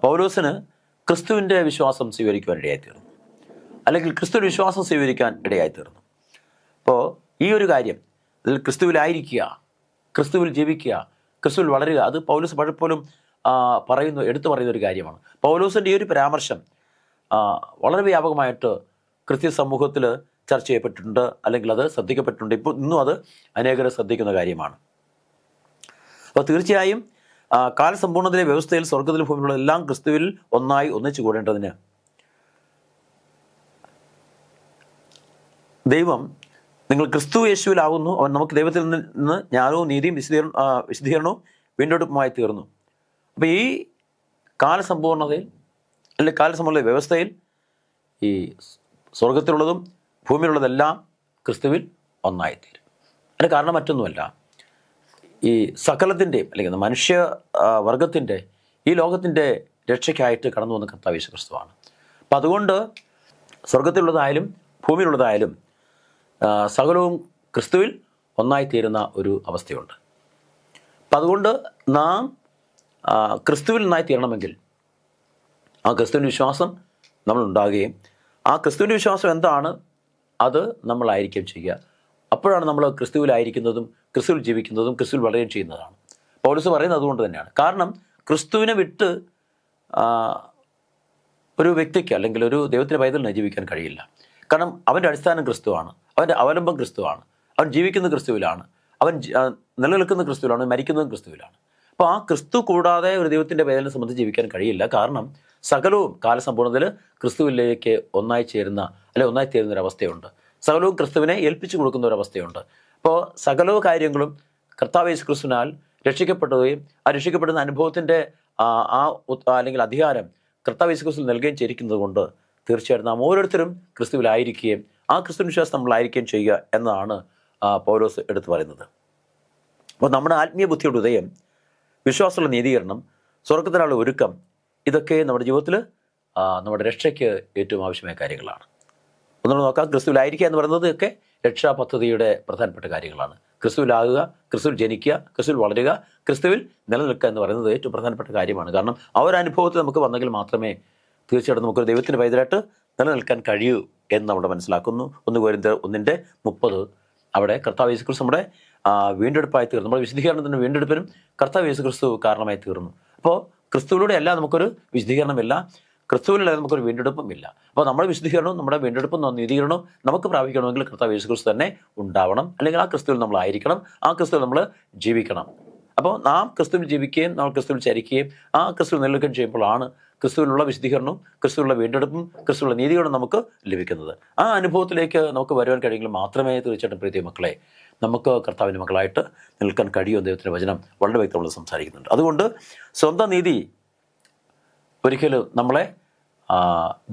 പൗലോസിന് ക്രിസ്തുവിൻ്റെ വിശ്വാസം സ്വീകരിക്കുവാൻ ഇടയായിത്തീർന്നു, അല്ലെങ്കിൽ ക്രിസ്തുവിൻ്റെ വിശ്വാസം സ്വീകരിക്കാൻ ഇടയായിത്തീർന്നു. അപ്പോൾ ഈ ഒരു കാര്യം, അതിൽ ക്രിസ്തുവിലായിരിക്കുക, ക്രിസ്തുവിൽ ജീവിക്കുക, ക്രിസ്തുവിൽ വളരുക, അത് പൗലോസ് പലപ്പോഴും എടുത്തു പറയുന്ന ഒരു കാര്യമാണ്. പൗലോസിൻ്റെ ഈ ഒരു പരാമർശം വളരെ വ്യാപകമായിട്ട് ക്രിസ്ത്യ സമൂഹത്തിൽ ചർച്ച ചെയ്യപ്പെട്ടിട്ടുണ്ട്, അല്ലെങ്കിൽ അത് ശ്രദ്ധിക്കപ്പെട്ടിട്ടുണ്ട്. ഇപ്പോൾ ഇന്നും അത് അനേകരെ ശ്രദ്ധിക്കുന്ന കാര്യമാണ്. അപ്പോൾ തീർച്ചയായും കാലസമ്പൂർണ്ണതയിലെ വ്യവസ്ഥയിൽ സ്വർഗത്തിലും ഭൂമിയിലുള്ള എല്ലാം ക്രിസ്തുവിൽ ഒന്നായി ഒന്നിച്ചു കൂടേണ്ടതിന് ദൈവം നിങ്ങൾ ക്രിസ്തു യേശുവിലാകുന്നു, അവൻ നമുക്ക് ദൈവത്തിൽ നിന്ന് ജ്ഞാനവും നീതിയും വിശദീകരണവും വീണ്ടെടുപ്പുമായി തീർന്നു. അപ്പോൾ ഈ കാലസമ്പൂർണതയിൽ അല്ലെങ്കിൽ കാലസമ്പൂർണ്ണ വ്യവസ്ഥയിൽ ഈ സ്വർഗത്തിലുള്ളതും ഭൂമിയിലുള്ളതെല്ലാം ക്രിസ്തുവിൽ ഒന്നായിത്തീരും. അതിന് കാരണം മറ്റൊന്നുമല്ല, ഈ സകലത്തിൻ്റെയും അല്ലെങ്കിൽ മനുഷ്യ വർഗത്തിൻ്റെ ഈ ലോകത്തിൻ്റെ രക്ഷയ്ക്കായിട്ട് കടന്നു വന്ന കർത്താവ് യേശു ക്രിസ്തുവാണ്. അപ്പം അതുകൊണ്ട് സ്വർഗത്തിലുള്ളതായാലും ഭൂമിയിലുള്ളതായാലും സകലവും ക്രിസ്തുവിൽ ഒന്നായിത്തീരുന്ന ഒരു അവസ്ഥയുണ്ട്. അപ്പം അതുകൊണ്ട് നാം ക്രിസ്തുവിൽ ഒന്നായിത്തീരണമെങ്കിൽ ആ ക്രിസ്തുവിൻ്റെ വിശ്വാസം നമ്മളുണ്ടാകുകയും ആ ക്രിസ്തുവിൻ്റെ വിശ്വാസം എന്താണ് അത് നമ്മളായിരിക്കും ചെയ്യുക. അപ്പോഴാണ് നമ്മൾ ക്രിസ്തുവിലായിരിക്കുന്നതും ക്രിസ്തുവിൽ ജീവിക്കുന്നതും ക്രിസ്തുവിൽ വളരുകയും ചെയ്യുന്നതാണ്. പൗലോസ് പറയുന്നത് അതുകൊണ്ട് തന്നെയാണ്. കാരണം ക്രിസ്തുവിനെ വിട്ട് ഒരു വ്യക്തിക്ക് അല്ലെങ്കിൽ ഒരു ദൈവത്തിൻ്റെ പൈതലിനെ ജീവിക്കാൻ കഴിയില്ല. കാരണം അവൻ്റെ അടിസ്ഥാനം ക്രിസ്തുവാണ്, അവൻ്റെ അവലംബം ക്രിസ്തുവാണ്, അവൻ ജീവിക്കുന്ന ക്രിസ്തുവിലാണ്, അവൻ നിലനിൽക്കുന്ന ക്രിസ്തുവിലാണ്, മരിക്കുന്നതും ക്രിസ്തുവിലാണ്. അപ്പോൾ ആ ക്രിസ്തു കൂടാതെ ഒരു ദൈവത്തിൻ്റെ പൈതലിനെ സംബന്ധിച്ച് ജീവിക്കാൻ കഴിയില്ല. കാരണം സകലവും കാലസമ്പൂർണ്ണതയിൽ ക്രിസ്തുവിലേക്ക് ഒന്നായി ചേരുന്ന ഒരവസ്ഥയുണ്ട്. സകലവും ക്രിസ്തുവിനെ ഏൽപ്പിച്ചു കൊടുക്കുന്ന ഒരവസ്ഥയുണ്ട്. അപ്പോൾ സകല കാര്യങ്ങളും കർത്താവ് യേശു ക്രിസ്തുവിനാൽ രക്ഷിക്കപ്പെടുകയും ആ രക്ഷിക്കപ്പെടുന്ന അനുഭവത്തിൻ്റെ അല്ലെങ്കിൽ അധികാരം കർത്താവ് യേശു ക്രിസ്തുവിൽ നൽകുകയും ചെയ്തിരിക്കുന്നത് കൊണ്ട് തീർച്ചയായിട്ടും നാം ഓരോരുത്തരും ക്രിസ്തുവിലായിരിക്കുകയും ആ ക്രിസ്തു വിശ്വാസം നമ്മളായിരിക്കുകയും ചെയ്യുക എന്നതാണ് പൗലോസ് എടുത്തു പറയുന്നത്. അപ്പോൾ നമ്മുടെ ആത്മീയ ബുദ്ധിയുടെ ഉദയം, വിശ്വാസമുള്ള നീതീകരണം, സ്വർഗത്തിനുള്ള ഒരുക്കം, ഇതൊക്കെ നമ്മുടെ ജീവിതത്തിൽ നമ്മുടെ രക്ഷയ്ക്ക് ഏറ്റവും ആവശ്യമായ കാര്യങ്ങളാണ്. ഒന്നുകൂടെ നോക്കാം, ക്രിസ്തുവിലായിരിക്കുക എന്ന് പറയുന്നത് ഒക്കെ രക്ഷാപദ്ധതിയുടെ പ്രധാനപ്പെട്ട കാര്യങ്ങളാണ്. ക്രിസ്തുവിലാകുക, ക്രിസ്തുവിൽ ജനിക്കുക, ക്രിസ്തുവിൽ വളരുക, ക്രിസ്തുവിൽ നിലനിൽക്കുക എന്ന് പറയുന്നത് ഏറ്റവും പ്രധാനപ്പെട്ട കാര്യമാണ്. കാരണം ആ ഒരു അനുഭവത്തിൽ നമുക്ക് വന്നെങ്കിൽ മാത്രമേ തീർച്ചയായിട്ടും നമുക്കൊരു ദൈവത്തിൻ്റെ പൈതലായിട്ട് നിലനിൽക്കാൻ കഴിയൂ എന്ന് നമ്മൾ മനസ്സിലാക്കുന്നു. 1 കൊരിന്ത്യർ 1:30 അവിടെ കർത്താവ് യേശു ക്രിസ്തു നമ്മുടെ വീണ്ടെടുപ്പായി തീർന്നു. നമ്മുടെ വിശുദ്ധീകരണത്തിനും വീണ്ടെടുപ്പിനും കർത്താവ് യേശു ക്രിസ്തു കാരണമായി തീർന്നു. അപ്പോൾ ക്രിസ്തുവിലൂടെ അല്ല നമുക്കൊരു വിശുദ്ധീകരണമില്ല, ക്രിസ്തുവിലല്ല നമുക്കൊരു വീണ്ടെടുപ്പും ഇല്ല. അപ്പോൾ നമ്മുടെ വിശുദ്ധീകരണവും നമ്മുടെ വീണ്ടെടുപ്പും നീതീകരണവും നമുക്ക് പ്രാപിക്കണമെങ്കിൽ കർത്താവ് യേശു ക്രിസ്തു തന്നെ ഉണ്ടാവണം, അല്ലെങ്കിൽ ആ ക്രിസ്തുവിൽ നമ്മളായിരിക്കണം, ആ ക്രിസ്തുവിൽ നമ്മൾ ജീവിക്കണം. അപ്പോൾ നാം ക്രിസ്തുവിൽ ജീവിക്കുകയും നമ്മൾ ക്രിസ്തുവിൽ ചരിക്കുകയും ആ ക്രിസ്തുവിൽ നിലനിൽക്കുകയും ചെയ്യുമ്പോഴാണ് ക്രിസ്തുവിലുള്ള വിശുദ്ധീകരണവും ക്രിസ്തുവിലുള്ള വീണ്ടെടുപ്പും ക്രിസ്തുവിലുള്ള നീതികളും നമുക്ക് ലഭിക്കുന്നത്. ആ അനുഭവത്തിലേക്ക് നമുക്ക് വരുവാൻ കഴിയുമെങ്കിൽ മാത്രമേ തീർച്ചയായിട്ടും പ്രിയ മക്കളെ നമുക്ക് കർത്താവിൻ്റെ മക്കളായിട്ട് നിൽക്കാൻ കഴിയുമെന്ന് ദൈവത്തിൻ്റെ വചനം വളരെ വ്യക്തമായി സംസാരിക്കുന്നുണ്ട്. അതുകൊണ്ട് സ്വന്തം നീതി ഒരിക്കലും നമ്മളെ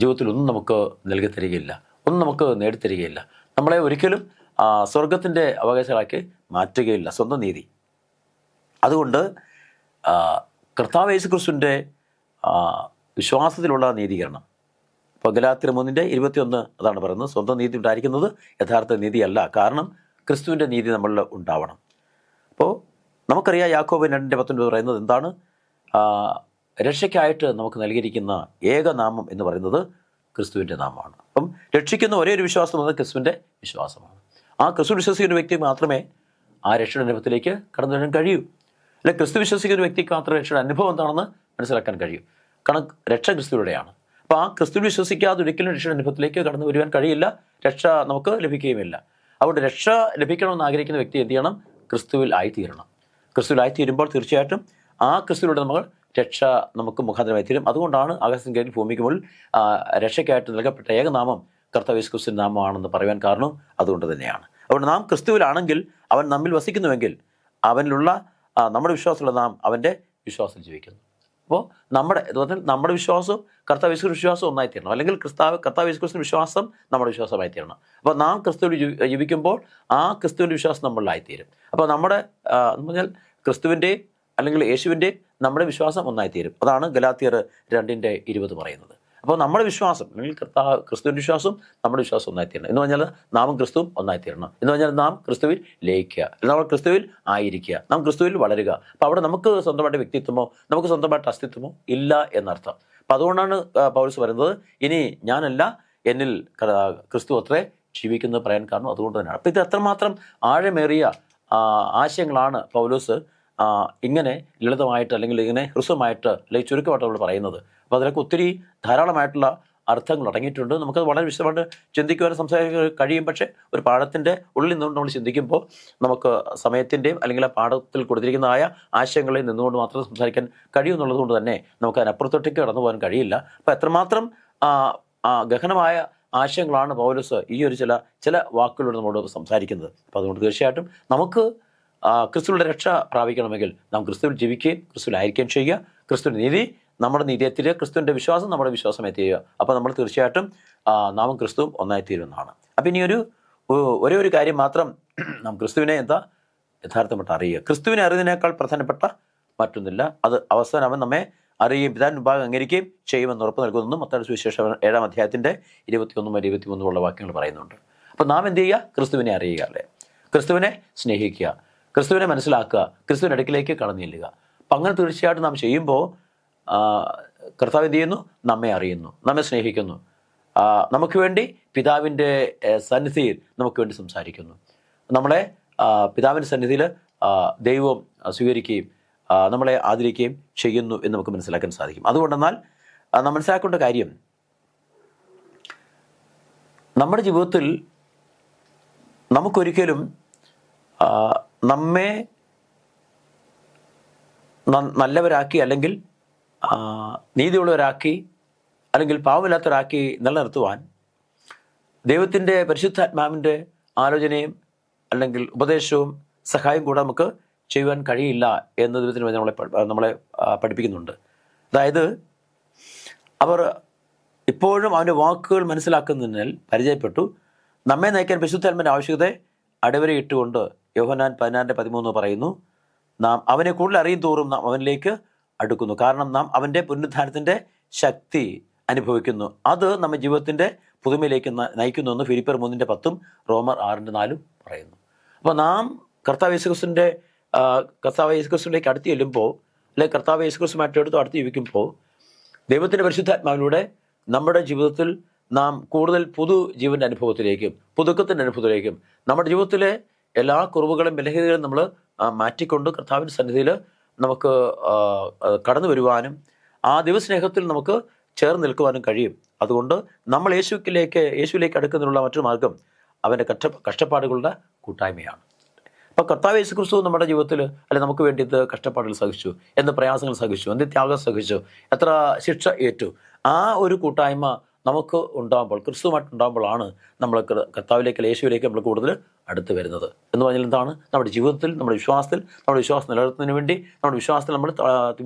ജീവിതത്തിൽ ഒന്നും നമുക്ക് നൽകി തരികയില്ല, ഒന്നും നമുക്ക് നേടിത്തരികയില്ല, നമ്മളെ ഒരിക്കലും സ്വർഗത്തിൻ്റെ അവകാശങ്ങളാക്കി മാറ്റുകയില്ല സ്വന്തം നീതി. അതുകൊണ്ട് കർത്താവ് യേശു ക്രിസ്തുവിൻ്റെ വിശ്വാസത്തിലുള്ള നീതീകരണം, ഇപ്പോൾ ഗലാത്യർ 3:21 അതാണ് പറയുന്നത്. സ്വന്തം നീതി ഉണ്ടായിരിക്കുന്നത് യഥാർത്ഥ നീതിയല്ല, കാരണം ക്രിസ്തുവിൻ്റെ നീതി നമ്മളിൽ ഉണ്ടാവണം. അപ്പോൾ നമുക്കറിയാം യാക്കോബ് 2:19 പറയുന്നത് എന്താണ്? രക്ഷയ്ക്കായിട്ട് നമുക്ക് നൽകിയിരിക്കുന്ന ഏക നാമം എന്ന് പറയുന്നത് ക്രിസ്തുവിൻ്റെ നാമമാണ്. അപ്പം രക്ഷിക്കുന്ന ഒരേ ഒരു വിശ്വാസം എന്നത് ക്രിസ്തുവിൻ്റെ വിശ്വാസമാണ്. ആ ക്രിസ്തു വിശ്വസിക്കുന്ന വ്യക്തി മാത്രമേ ആ രക്ഷയുടെ അനുഭവത്തിലേക്ക് കടന്നു വരാൻ കഴിയൂ. അല്ലെങ്കിൽ ക്രിസ്തു വിശ്വസിക്കുന്ന വ്യക്തിക്ക് മാത്രമേ രക്ഷയുടെ അനുഭവം എന്താണെന്ന് മനസ്സിലാക്കാൻ കഴിയൂ. കാരണം രക്ഷ ക്രിസ്തുവിലൂടെയാണ്. അപ്പോൾ ആ ക്രിസ്തു വിശ്വസിക്കാതെ ഒരിക്കലും രക്ഷയുടെ അനുഭവത്തിലേക്ക് കടന്നു വരുവാൻ കഴിയില്ല, രക്ഷ നമുക്ക് ലഭിക്കുകയുമില്ല. അതുകൊണ്ട് രക്ഷ ലഭിക്കണമെന്ന് ആഗ്രഹിക്കുന്ന വ്യക്തി എന്ത് ചെയ്യണം? ക്രിസ്തുവിൽ ആയിത്തീരണം. ക്രിസ്തുവിൽ ആയിത്തീരുമ്പോൾ തീർച്ചയായിട്ടും ആ ക്രിസ്തുവിലൂടെ നമ്മൾ രക്ഷ നമുക്ക് മുഖാന്തരമായി തീരും. അതുകൊണ്ടാണ് ആകാശത്തിൻ കീഴിൽ ഭൂമിക്ക് മുകളിൽ രക്ഷയ്ക്കായിട്ട് നൽകപ്പെട്ട ഏകനാമം കർത്താവ് യേശു ക്രിസ്തുവിൻ്റെ നാമമാണെന്ന് പറയുവാൻ കാരണം അതുകൊണ്ട് തന്നെയാണ്. അതുകൊണ്ട് നാം ക്രിസ്തുവിലാണെങ്കിൽ, അവൻ നമ്മിൽ വസിക്കുന്നുവെങ്കിൽ, അവനിലുള്ള നമ്മുടെ വിശ്വാസമുള്ള നാം അവൻ്റെ വിശ്വാസം ജീവിക്കുന്നു. അപ്പോൾ നമ്മുടെ വിശ്വാസവും കർത്താവ് യേശു വിശ്വാസം ഒന്നായി തീരണം, അല്ലെങ്കിൽ കർത്താവ് യേശു ക്രിസ്തു വിശ്വാസം നമ്മുടെ വിശ്വാസമായി തീരണം. അപ്പോൾ നാം ക്രിസ്തുവിൽ ജീവിക്കുമ്പോൾ ആ ക്രിസ്തുവിൻ്റെ വിശ്വാസം നമ്മളിലായിത്തീരും. അപ്പോൾ നമ്മുടെ എന്ന് പറഞ്ഞാൽ ക്രിസ്തുവിൻ്റെയും അല്ലെങ്കിൽ യേശുവിൻ്റെയും നമ്മുടെ വിശ്വാസം ഒന്നായിത്തീരും. അതാണ് ഗലാത്യർ 2:20 പറയുന്നത്. അപ്പോൾ നമ്മുടെ വിശ്വാസം അല്ലെങ്കിൽ ക്രിസ്തുവിൻ്റെ വിശ്വാസം നമ്മുടെ വിശ്വാസം ഒന്നായിത്തീരണം എന്ന് പറഞ്ഞാൽ നാമും ക്രിസ്തുവും ഒന്നായിത്തീരണം എന്ന് പറഞ്ഞാൽ നാം ക്രിസ്തുവിൽ ലയിക്കുക, നമ്മൾ ക്രിസ്തുവിൽ ആയിരിക്കുക, നാം ക്രിസ്തുവിൽ വളരുക. അപ്പോൾ അവിടെ നമുക്ക് സ്വന്തമായിട്ട് വ്യക്തിത്വമോ നമുക്ക് സ്വന്തമായിട്ട് അസ്തിത്വമോ ഇല്ല എന്നർത്ഥം. അപ്പോൾ അതുകൊണ്ടാണ് പൗലോസ് പറയുന്നത്, ഇനി ഞാനല്ല എന്നിൽ ക്രിസ്തു അത്രേ ജീവിക്കുന്നത് പറയാൻ കാരണം അതുകൊണ്ട് തന്നെയാണ്. അപ്പോൾ ഇത് എത്രമാത്രം ആഴമേറിയ ആശയങ്ങളാണ് പൗലോസ് ഇങ്ങനെ ലളിതമായിട്ട് അല്ലെങ്കിൽ ഇങ്ങനെ ഹ്രസ്വമായിട്ട് അല്ലെങ്കിൽ ചുരുക്കമായിട്ട് നമ്മൾ പറയുന്നത്. അപ്പോൾ അതിലൊക്കെ ഒത്തിരി ധാരാളമായിട്ടുള്ള അർത്ഥങ്ങൾ അടങ്ങിയിട്ടുണ്ട്. നമുക്കത് വളരെ വിശദമായിട്ട് ചിന്തിക്കുവാനും സംസാരിക്കാൻ കഴിയും. പക്ഷേ ഒരു പാഠത്തിൻ്റെ ഉള്ളിൽ നിന്നുകൊണ്ട് നമ്മൾ ചിന്തിക്കുമ്പോൾ നമുക്ക് സമയത്തിൻ്റെയും അല്ലെങ്കിൽ ആ പാഠത്തിൽ കൊടുത്തിരിക്കുന്നതായ ആശയങ്ങളിൽ നിന്നുകൊണ്ട് മാത്രം സംസാരിക്കാൻ കഴിയുമെന്നുള്ളത് കൊണ്ട് തന്നെ നമുക്ക് അതിനപ്പുറത്തോട്ടേക്ക് കടന്നു പോകാൻ കഴിയില്ല. അപ്പോൾ എത്രമാത്രം ഗഹനമായ ആശയങ്ങളാണ് പൗലോസ് ഈ ഒരു ചില വാക്കുകളിലൂടെ നമ്മളോട് സംസാരിക്കുന്നത്. അപ്പോൾ അതുകൊണ്ട് തീർച്ചയായിട്ടും നമുക്ക് ക്രിസ്തുവിൻ്റെ രക്ഷ പ്രാപിക്കണമെങ്കിൽ നാം ക്രിസ്തുവിൽ ജീവിക്കുകയും ക്രിസ്തുവിലായിരിക്കുകയും ചെയ്യുക. ക്രിസ്തുവിൻ്റെ നീതി നമ്മുടെ നീതി എത്തിക്കുക, ക്രിസ്തുവിൻ്റെ വിശ്വാസം നമ്മുടെ വിശ്വാസം എത്തിക്കുക. അപ്പോൾ നമ്മൾ തീർച്ചയായിട്ടും നാമും ക്രിസ്തുവും ഒന്നായിത്തീരുന്നതാണ്. അപ്പം ഇനി ഒരേ ഒരു കാര്യം മാത്രം, നാം ക്രിസ്തുവിനെ യഥാർത്ഥമായിട്ട് അറിയുക. ക്രിസ്തുവിനെ അറിയുന്നതിനേക്കാൾ പ്രധാനപ്പെട്ട മറ്റൊന്നില്ല. അത് അവസാനം അവൻ നമ്മെ അറിയുകയും പിതാവിന് മുമ്പാകെ അംഗീകരിക്കുകയും ചെയ്യുമെന്ന് ഉറപ്പ് നൽകുന്നു. മത്തായിയുടെ സുവിശേഷം 7-ാം അധ്യായത്തിൻ്റെ 21-23 വാക്യങ്ങൾ പറയുന്നുണ്ട്. അപ്പോൾ നാം എന്ത് ചെയ്യുക? ക്രിസ്തുവിനെ അറിയുക, അല്ലേ? ക്രിസ്തുവിനെ സ്നേഹിക്കുക, ക്രിസ്തുവിനെ മനസ്സിലാക്കുക, ക്രിസ്തുവിൻ്റെ അടുക്കിലേക്ക് കടന്നു ചെല്ലുക. അപ്പം അങ്ങനെ തീർച്ചയായിട്ടും നാം ചെയ്യുമ്പോൾ കർത്താവ് എന്ത് ചെയ്യുന്നു? നമ്മെ അറിയുന്നു, നമ്മെ സ്നേഹിക്കുന്നു, നമുക്ക് വേണ്ടി പിതാവിൻ്റെ സന്നിധിയിൽ നമുക്ക് വേണ്ടി സംസാരിക്കുന്നു. നമ്മളെ പിതാവിൻ്റെ സന്നിധിയിൽ ദൈവം സ്വീകരിക്കുകയും നമ്മളെ ആദരിക്കുകയും ചെയ്യുന്നു എന്ന് നമുക്ക് മനസ്സിലാക്കാൻ സാധിക്കും. അതുകൊണ്ടെന്നാൽ നാം മനസ്സിലാക്കേണ്ട കാര്യം, നമ്മുടെ ജീവിതത്തിൽ നമുക്കൊരിക്കലും നമ്മെ നല്ലവരാക്കി അല്ലെങ്കിൽ നീതിയുള്ളവരാക്കി അല്ലെങ്കിൽ പാവമില്ലാത്തവരാക്കി നിലനിർത്തുവാൻ ദൈവത്തിൻ്റെ പരിശുദ്ധാത്മാവിൻ്റെ ആലോചനയും അല്ലെങ്കിൽ ഉപദേശവും സഹായം കൂടെ നമുക്ക് ചെയ്യുവാൻ കഴിയില്ല എന്ന് ദൈവത്തിന് നമ്മളെ പഠിപ്പിക്കുന്നുണ്ട്. അതായത് അവർ ഇപ്പോഴും അവൻ്റെ വാക്കുകൾ മനസ്സിലാക്കുന്നതിനാൽ പരിചയപ്പെട്ടു. നമ്മെ നയിക്കാൻ പരിശുദ്ധാത്മാവിൻ്റെ ആവശ്യകതയെ അടിവരയിട്ടുകൊണ്ട് യോഹന്നാൻ 16:13 പറയുന്നു, നാം അവനെ കൂടുതൽ അറിയും തോറും നാം അവനിലേക്ക് അടുക്കുന്നു. കാരണം നാം അവൻ്റെ പുനരുദ്ധാനത്തിൻ്റെ ശക്തി അനുഭവിക്കുന്നു. അത് നമ്മുടെ ജീവിതത്തിൻ്റെ പുതുമയിലേക്ക് നയിക്കുന്നു എന്ന് ഫിലിപ്പിയർ 3:10 റോമർ 6:4 പറയുന്നു. അപ്പോൾ നാം കർത്താവ് യേശുക്രിസ്തുവിലേക്ക് അടുത്ത് ചെല്ലുമ്പോൾ, അല്ലെങ്കിൽ കർത്താവ് യേശുക്രിസ്തുമായിട്ട് അടുത്ത് ജീവിക്കുമ്പോൾ, ദൈവത്തിൻ്റെ പരിശുദ്ധാത്മാവിലൂടെ നമ്മുടെ ജീവിതത്തിൽ നാം കൂടുതൽ ജീവൻ്റെ അനുഭവത്തിലേക്കും പുതുക്കത്തിൻ്റെ അനുഭവത്തിലേക്കും നമ്മുടെ ജീവിതത്തിലെ എല്ലാ കുറവുകളും ബലഹീനതകളും നമ്മൾ മാറ്റിക്കൊണ്ട് കർത്താവിൻ്റെ സന്നിധിയിൽ നമുക്ക് കടന്നു വരുവാനും ആ ദൈവസ്നേഹത്തിൽ നമുക്ക് ചേർന്ന് നിൽക്കുവാനും കഴിയും. അതുകൊണ്ട് നമ്മൾ യേശുവിലേക്ക് അടുക്കുന്നതിനുള്ള മറ്റൊരു മാർഗം അവൻ്റെ കഷ്ടപ്പാടുകളുടെ കൂട്ടായ്മയാണ്. അപ്പോൾ കർത്താവ് യേശുക്രിസ്തു നമ്മുടെ ജീവിതത്തിൽ നമുക്ക് വേണ്ടി ഇത് കഷ്ടപ്പാടുകൾ സഹിച്ചു, എന്ത് പ്രയാസങ്ങൾ സഹിച്ചു, എന്ത് ത്യാഗം സഹിച്ചു, എത്ര ശിക്ഷ ഏറ്റു. ആ ഒരു കൂട്ടായ്മ നമുക്ക് ഉണ്ടാകുമ്പോൾ, ക്രിസ്തുവുമായിട്ടുണ്ടാകുമ്പോഴാണ് നമ്മൾ കർത്താവിലേക്ക് യേശുവിലേക്ക് നമ്മൾ കൂടുതൽ അടുത്ത് വരുന്നത്. എന്ന് പറഞ്ഞാൽ എന്താണ്? നമ്മുടെ ജീവിതത്തിൽ നമ്മുടെ വിശ്വാസം നിലനിർത്തുന്നതിന് വേണ്ടി, നമ്മുടെ വിശ്വാസത്തിൽ നമ്മൾ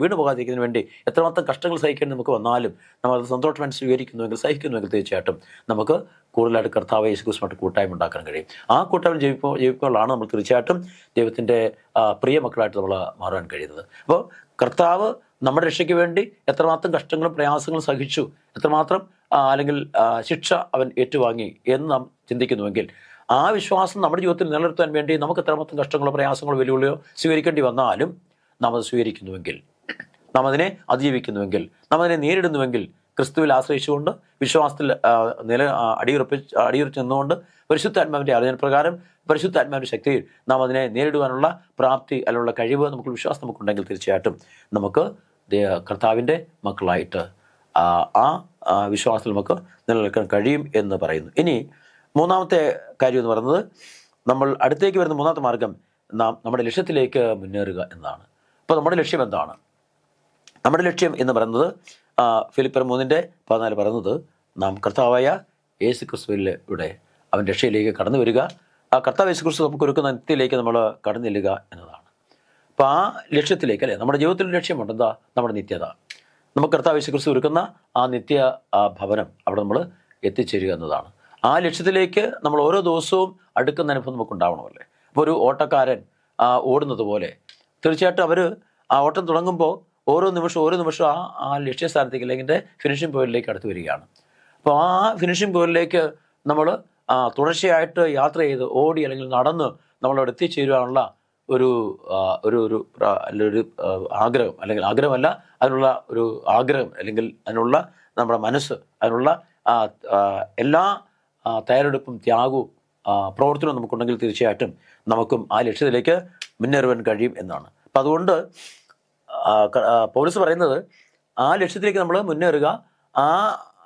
വീണ് പോകാതിരിക്കുന്നതിന് വേണ്ടി എത്രമാത്രം കഷ്ടങ്ങൾ സഹിക്കേണ്ടി നമുക്ക് വന്നാലും നമ്മൾ സന്തോഷമായി സഹിക്കുന്നുവെങ്കിൽ തീർച്ചയായിട്ടും നമുക്ക് കൂടുതലായിട്ട് കർത്താവ് യേശുക്രിസ്തുമായിട്ട് കൂട്ടായ്മ ഉണ്ടാക്കാൻ കഴിയും. ആ കൂട്ടായ്മ ജീവിക്കുമ്പോഴാണ് നമ്മൾ തീർച്ചയായിട്ടും ദൈവത്തിൻ്റെ പ്രിയ മക്കളായിട്ട് നമ്മൾ മാറാൻ കഴിയുന്നത്. അപ്പോൾ കർത്താവ് നമ്മുടെ രക്ഷയ്ക്ക് വേണ്ടി എത്രമാത്രം കഷ്ടങ്ങളും പ്രയാസങ്ങളും സഹിച്ചു, എത്രമാത്രം അല്ലെങ്കിൽ ശിക്ഷ അവൻ ഏറ്റുവാങ്ങി എന്ന് നാം ചിന്തിക്കുന്നുവെങ്കിൽ, ആ വിശ്വാസം നമ്മുടെ ജീവിതത്തിൽ നിലനിർത്താൻ വേണ്ടി നമുക്ക് എത്രമാത്രം കഷ്ടങ്ങളോ പ്രയാസങ്ങളോ വെല്ലുവിളിയോ സ്വീകരിക്കേണ്ടി വന്നാലും നാം അത് സ്വീകരിക്കുന്നുവെങ്കിൽ, നാം അതിനെ അതിജീവിക്കുന്നുവെങ്കിൽ, നാം അതിനെ നേരിടുന്നുവെങ്കിൽ, ക്രിസ്തുവിൽ ആശ്രയിച്ചുകൊണ്ട് വിശ്വാസത്തിൽ അടിയുറച്ച് നിന്നുകൊണ്ട് പരിശുദ്ധാത്മാവിൻ്റെ ആലോചന പ്രകാരം പരിശുദ്ധാത്മാവിൻ്റെ ശക്തിയിൽ നാം അതിനെ നേരിടുവാനുള്ള പ്രാപ്തി അല്ലെങ്കിൽ കഴിവ് വിശ്വാസം നമുക്കുണ്ടെങ്കിൽ തീർച്ചയായിട്ടും നമുക്ക് കർത്താവിൻ്റെ മക്കളായിട്ട് ആ വിശ്വാസത്തിൽ നമുക്ക് നിലനിൽക്കാൻ കഴിയും എന്ന് പറയുന്നു. ഇനി മൂന്നാമത്തെ കാര്യം എന്ന് പറയുന്നത്, നമ്മൾ അടുത്തേക്ക് വരുന്ന മൂന്നാമത്തെ മാർഗം നമ്മുടെ ലക്ഷ്യത്തിലേക്ക് മുന്നേറുക എന്നതാണ്. അപ്പോൾ നമ്മുടെ ലക്ഷ്യം എന്താണ്? നമ്മുടെ ലക്ഷ്യം എന്ന് പറയുന്നത് ഫിലിപ്പിയർ 3:14 പറയുന്നത്, നാം കർത്താവായ യേശു ക്രിസ്തുവിലൂടെ അവൻ രക്ഷയിലേക്ക് കടന്നു വരിക, ആ കർത്താവ് യേശു ക്രിസ്തു നമുക്ക് ഒരുക്കുന്ന നിത്യത്തിലേക്ക് നമ്മൾ കടന്നു ചെല്ലുക എന്നതാണ്. അപ്പോൾ ആ ലക്ഷ്യത്തിലേക്ക്, നമ്മുടെ ജീവിതത്തിൽ ലക്ഷ്യമുണ്ട്. എന്താ? നമ്മുടെ നിത്യത. നമുക്ക് കർത്താവ് യേശു ക്രിസ്തു ഒരുക്കുന്ന ആ നിത്യ ഭവനം അവിടെ നമ്മൾ എത്തിച്ചേരുക എന്നതാണ്. ആ ലക്ഷ്യത്തിലേക്ക് നമ്മൾ ഓരോ ദിവസവും അടുക്കുന്ന അനുഭവം നമുക്ക് ഉണ്ടാവണമല്ലേ. അപ്പോൾ ഒരു ഓട്ടക്കാരൻ ഓടുന്നത് പോലെ തീർച്ചയായിട്ടും അവർ ആ ഓട്ടം തുടങ്ങുമ്പോൾ ഓരോ നിമിഷം ആ ലക്ഷ്യസ്ഥാനത്തേക്ക് അല്ലെങ്കിൽ ഫിനിഷിംഗ് പോയിന്റിലേക്ക് അടുത്ത് വരികയാണ്. അപ്പോൾ ആ ഫിനിഷിംഗ് പോയിന്റിലേക്ക് നമ്മൾ തുടർച്ചയായിട്ട് യാത്ര ചെയ്ത് ഓടി അല്ലെങ്കിൽ നടന്ന് നമ്മളവിടെ എത്തിച്ചേരുവാനുള്ള ഒരു ആഗ്രഹം, അല്ലെങ്കിൽ ആഗ്രഹമല്ല, അതിനുള്ള ഒരു ആഗ്രഹം, അല്ലെങ്കിൽ അതിനുള്ള നമ്മുടെ മനസ്സ്, അതിനുള്ള എല്ലാ തയ്യാറെടുപ്പും ത്യാഗവും പ്രവർത്തനവും നമുക്കുണ്ടെങ്കിൽ തീർച്ചയായിട്ടും നമുക്കും ആ ലക്ഷ്യത്തിലേക്ക് മുന്നേറുവാൻ കഴിയും എന്നാണ്. അപ്പം അതുകൊണ്ട് പൗലോസ് പറയുന്നത്, ആ ലക്ഷ്യത്തിലേക്ക് നമ്മൾ മുന്നേറുക, ആ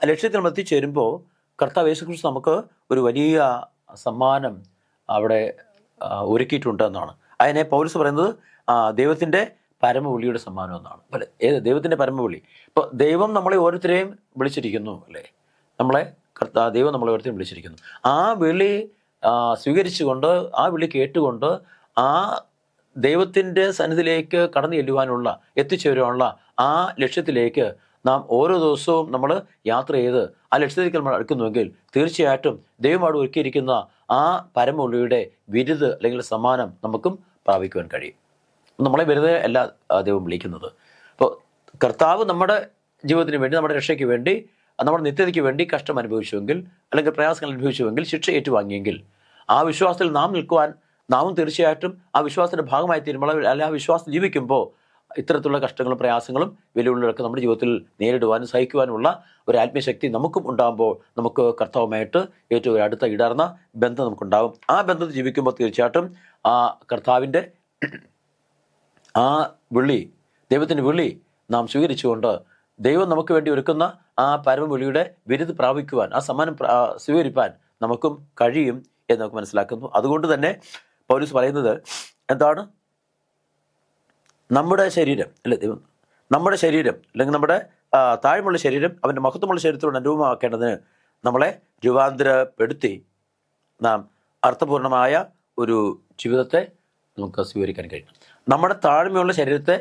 ലക്ഷ്യത്തിൽ നമ്മൾ എത്തിച്ചേരുമ്പോൾ കർത്താവ് യേശുക്രിസ്തു നമുക്ക് ഒരു വലിയ സമ്മാനം അവിടെ ഒരുക്കിയിട്ടുണ്ട് എന്നാണ്. അതിനെ പൗലോസ് പറയുന്നത് ദൈവത്തിൻ്റെ പരമവിളിയുടെ സമ്മാനം എന്നാണ്. ദൈവത്തിൻ്റെ പരമവിളി. ഇപ്പോൾ ദൈവം നമ്മളെ ഓരോരുത്തരെയും വിളിച്ചിരിക്കുന്നു, അല്ലേ? നമ്മളെ ദൈവം നമ്മളെ ഓരോരുത്തരും വിളിച്ചിരിക്കുന്നു. ആ വിളി സ്വീകരിച്ചുകൊണ്ട്, ആ വിളി കേട്ടുകൊണ്ട്, ആ ദൈവത്തിൻ്റെ സന്നിധിയിലേക്ക് കടന്നു ചെല്ലുവാനുള്ള, എത്തിച്ചേരുവാനുള്ള ആ ലക്ഷ്യത്തിലേക്ക് നാം ഓരോ ദിവസവും നമ്മൾ യാത്ര ചെയ്ത് ആ ലക്ഷ്യത്തിലേക്ക് നമ്മൾ അടുക്കുന്നുവെങ്കിൽ തീർച്ചയായിട്ടും ദൈവമായിട്ട് ഒരുക്കിയിരിക്കുന്ന ആ പരമവിളിയുടെ ബിരുദ് അല്ലെങ്കിൽ സമ്മാനം നമുക്കും പ്രാപിക്കുവാൻ കഴിയും. നമ്മളെ വെറുതെ അല്ല ദൈവം വിളിക്കുന്നത്. അപ്പോൾ കർത്താവ് നമ്മുടെ ജീവിതത്തിന് വേണ്ടി, നമ്മുടെ രക്ഷയ്ക്ക് വേണ്ടി, നമ്മുടെ നിത്യതയ്ക്ക് വേണ്ടി കഷ്ടം അനുഭവിച്ചുവെങ്കിൽ, അല്ലെങ്കിൽ പ്രയാസങ്ങൾ അനുഭവിച്ചുവെങ്കിൽ, ശിക്ഷ ഏറ്റുവാങ്ങിയെങ്കിൽ, ആ വിശ്വാസത്തിൽ നാം നിൽക്കുവാൻ നാമും തീർച്ചയായിട്ടും ആ വിശ്വാസത്തിൻ്റെ ഭാഗമായി തീരുമ്പോൾ, അല്ല ആ വിശ്വാസം ജീവിക്കുമ്പോൾ ഇത്തരത്തിലുള്ള കഷ്ടങ്ങളും പ്രയാസങ്ങളും വെല്ലുവിളികളൊക്കെ നമ്മുടെ ജീവിതത്തിൽ നേരിടുവാനും സഹിക്കുവാനുമുള്ള ഒരു ആത്മീയശക്തി നമുക്കും ഉണ്ടാകുമ്പോൾ നമുക്ക് കർത്താവുമായിട്ട് ഏറ്റവും അടുത്ത ഇടർന്ന ബന്ധം നമുക്കുണ്ടാകും. ആ ബന്ധത്തിൽ ജീവിക്കുമ്പോൾ തീർച്ചയായിട്ടും ആ കർത്താവിൻ്റെ ആ വിളി, ദൈവത്തിൻ്റെ വിളി നാം സ്വീകരിച്ചുകൊണ്ട് ദൈവം നമുക്ക് വേണ്ടി ഒരുക്കുന്ന ആ പരമവിളിയുടെ ബിരുദ് പ്രാപിക്കുവാൻ, ആ സമ്മാനം സ്വീകരിപ്പാൻ നമുക്കും കഴിയും എന്ന് നമുക്ക് മനസ്സിലാക്കുന്നു. അതുകൊണ്ട് തന്നെ പൗലോസ് പറയുന്നത് എന്താണ്? നമ്മുടെ ശരീരം അല്ലെ ദൈവം, നമ്മുടെ ശരീരം അല്ലെങ്കിൽ നമ്മുടെ താഴ്മുള്ള ശരീരം അവൻ്റെ മഹത്വമുള്ള ശരീരത്തോട് അനുരൂപമാക്കേണ്ടതിന് നമ്മളെ രൂപാന്തരപ്പെടുത്തി നാം അർത്ഥപൂർണമായ ഒരു ജീവിതത്തെ നമുക്ക് സ്വീകരിക്കാൻ കഴിയണം. നമ്മുടെ താഴ്മയുള്ള ശരീരത്തെ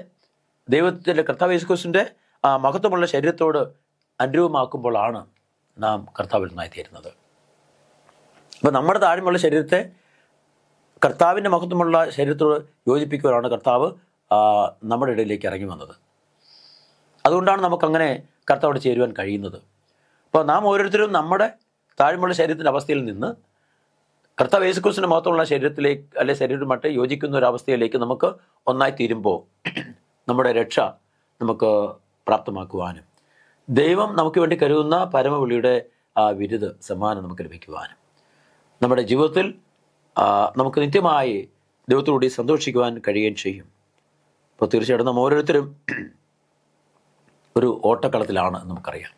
ദൈവത്തിൻ്റെ കർത്താവ് യേശു ക്രിസ്തുവിൻ്റെ മഹത്വമുള്ള ശരീരത്തോട് അനുരൂപമാക്കുമ്പോഴാണ് നാം കർത്താവിനായി തീരുന്നത്. അപ്പോൾ നമ്മുടെ താഴ്മയുള്ള ശരീരത്തെ കർത്താവിൻ്റെ മഹത്വമുള്ള ശരീരത്തോട് യോജിപ്പിക്കുവാനാണ് കർത്താവ് നമ്മുടെ ഇടയിലേക്ക് ഇറങ്ങി വന്നത്. അതുകൊണ്ടാണ് നമുക്കങ്ങനെ കർത്താവോട് ചേരുവാൻ കഴിയുന്നത്. അപ്പോൾ നാം ഓരോരുത്തരും നമ്മുടെ താഴ്മയുള്ള ശരീരത്തിൻ്റെ അവസ്ഥയിൽ നിന്ന് കർത്താവ് യേശു ക്രിസ്തുവിൻ്റെ മഹത്വമുള്ള ശരീരത്തിലേക്ക്, അല്ലെ ശരീരമായിട്ട് യോജിക്കുന്ന ഒരു അവസ്ഥയിലേക്ക് നമുക്ക് ഒന്നായി തീരുമ്പോൾ നമ്മുടെ രക്ഷ നമുക്ക് പ്രാപ്തമാക്കുവാനും ദൈവം നമുക്ക് വേണ്ടി കരുതുന്ന പരമവിളിയുടെ ബിരുദ സമ്മാനം നമുക്ക് ലഭിക്കുവാനും നമ്മുടെ ജീവിതത്തിൽ നമുക്ക് നിത്യമായി ദൈവത്തോടുകൂടി സന്തോഷിക്കുവാൻ കഴിയുകയും ചെയ്യും. അപ്പോൾ തീർച്ചയായിട്ടും നാം ഓരോരുത്തരും ഒരു ഓട്ടക്കളത്തിലാണ് എന്ന് നമുക്കറിയാം.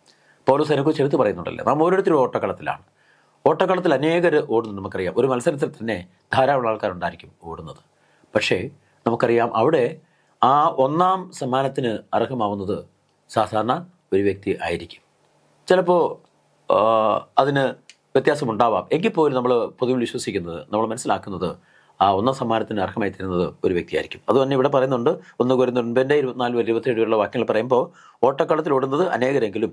പൗലോസ് അതിനെക്കുറിച്ച് എടുത്ത് പറയുന്നുണ്ടല്ലോ, നാം ഓരോരുത്തരും ഓട്ടക്കളത്തിലാണ്. ഓട്ടക്കളത്തിൽ അനേകർ ഓടുന്നത് നമുക്കറിയാം. ഒരു മത്സരത്തിൽ തന്നെ ധാരാളം ആൾക്കാരുണ്ടായിരിക്കും ഓടുന്നത്. പക്ഷേ നമുക്കറിയാം അവിടെ ആ ഒന്നാം സമ്മാനത്തിന് അർഹമാവുന്നത് സാധാരണ ഒരു വ്യക്തി ആയിരിക്കും. ചിലപ്പോൾ അതിന് വ്യത്യാസമുണ്ടാവാം. എങ്കിൽ പോലും നമ്മൾ പൊതുവിൽ വിശ്വസിക്കുന്നത്, നമ്മൾ മനസ്സിലാക്കുന്നത് ആ ഒന്നാം സമ്മാനത്തിന് അർഹമായി തരുന്നത് ഒരു വ്യക്തിയായിരിക്കും. അത് തന്നെ ഇവിടെ പറയുന്നുണ്ട്. 1 കൊരിന്ത്യർ 9:24-27 വാക്യങ്ങൾ പറയുമ്പോൾ ഓട്ടക്കളത്തിൽ ഓടുന്നത് അനേകരെങ്കിലും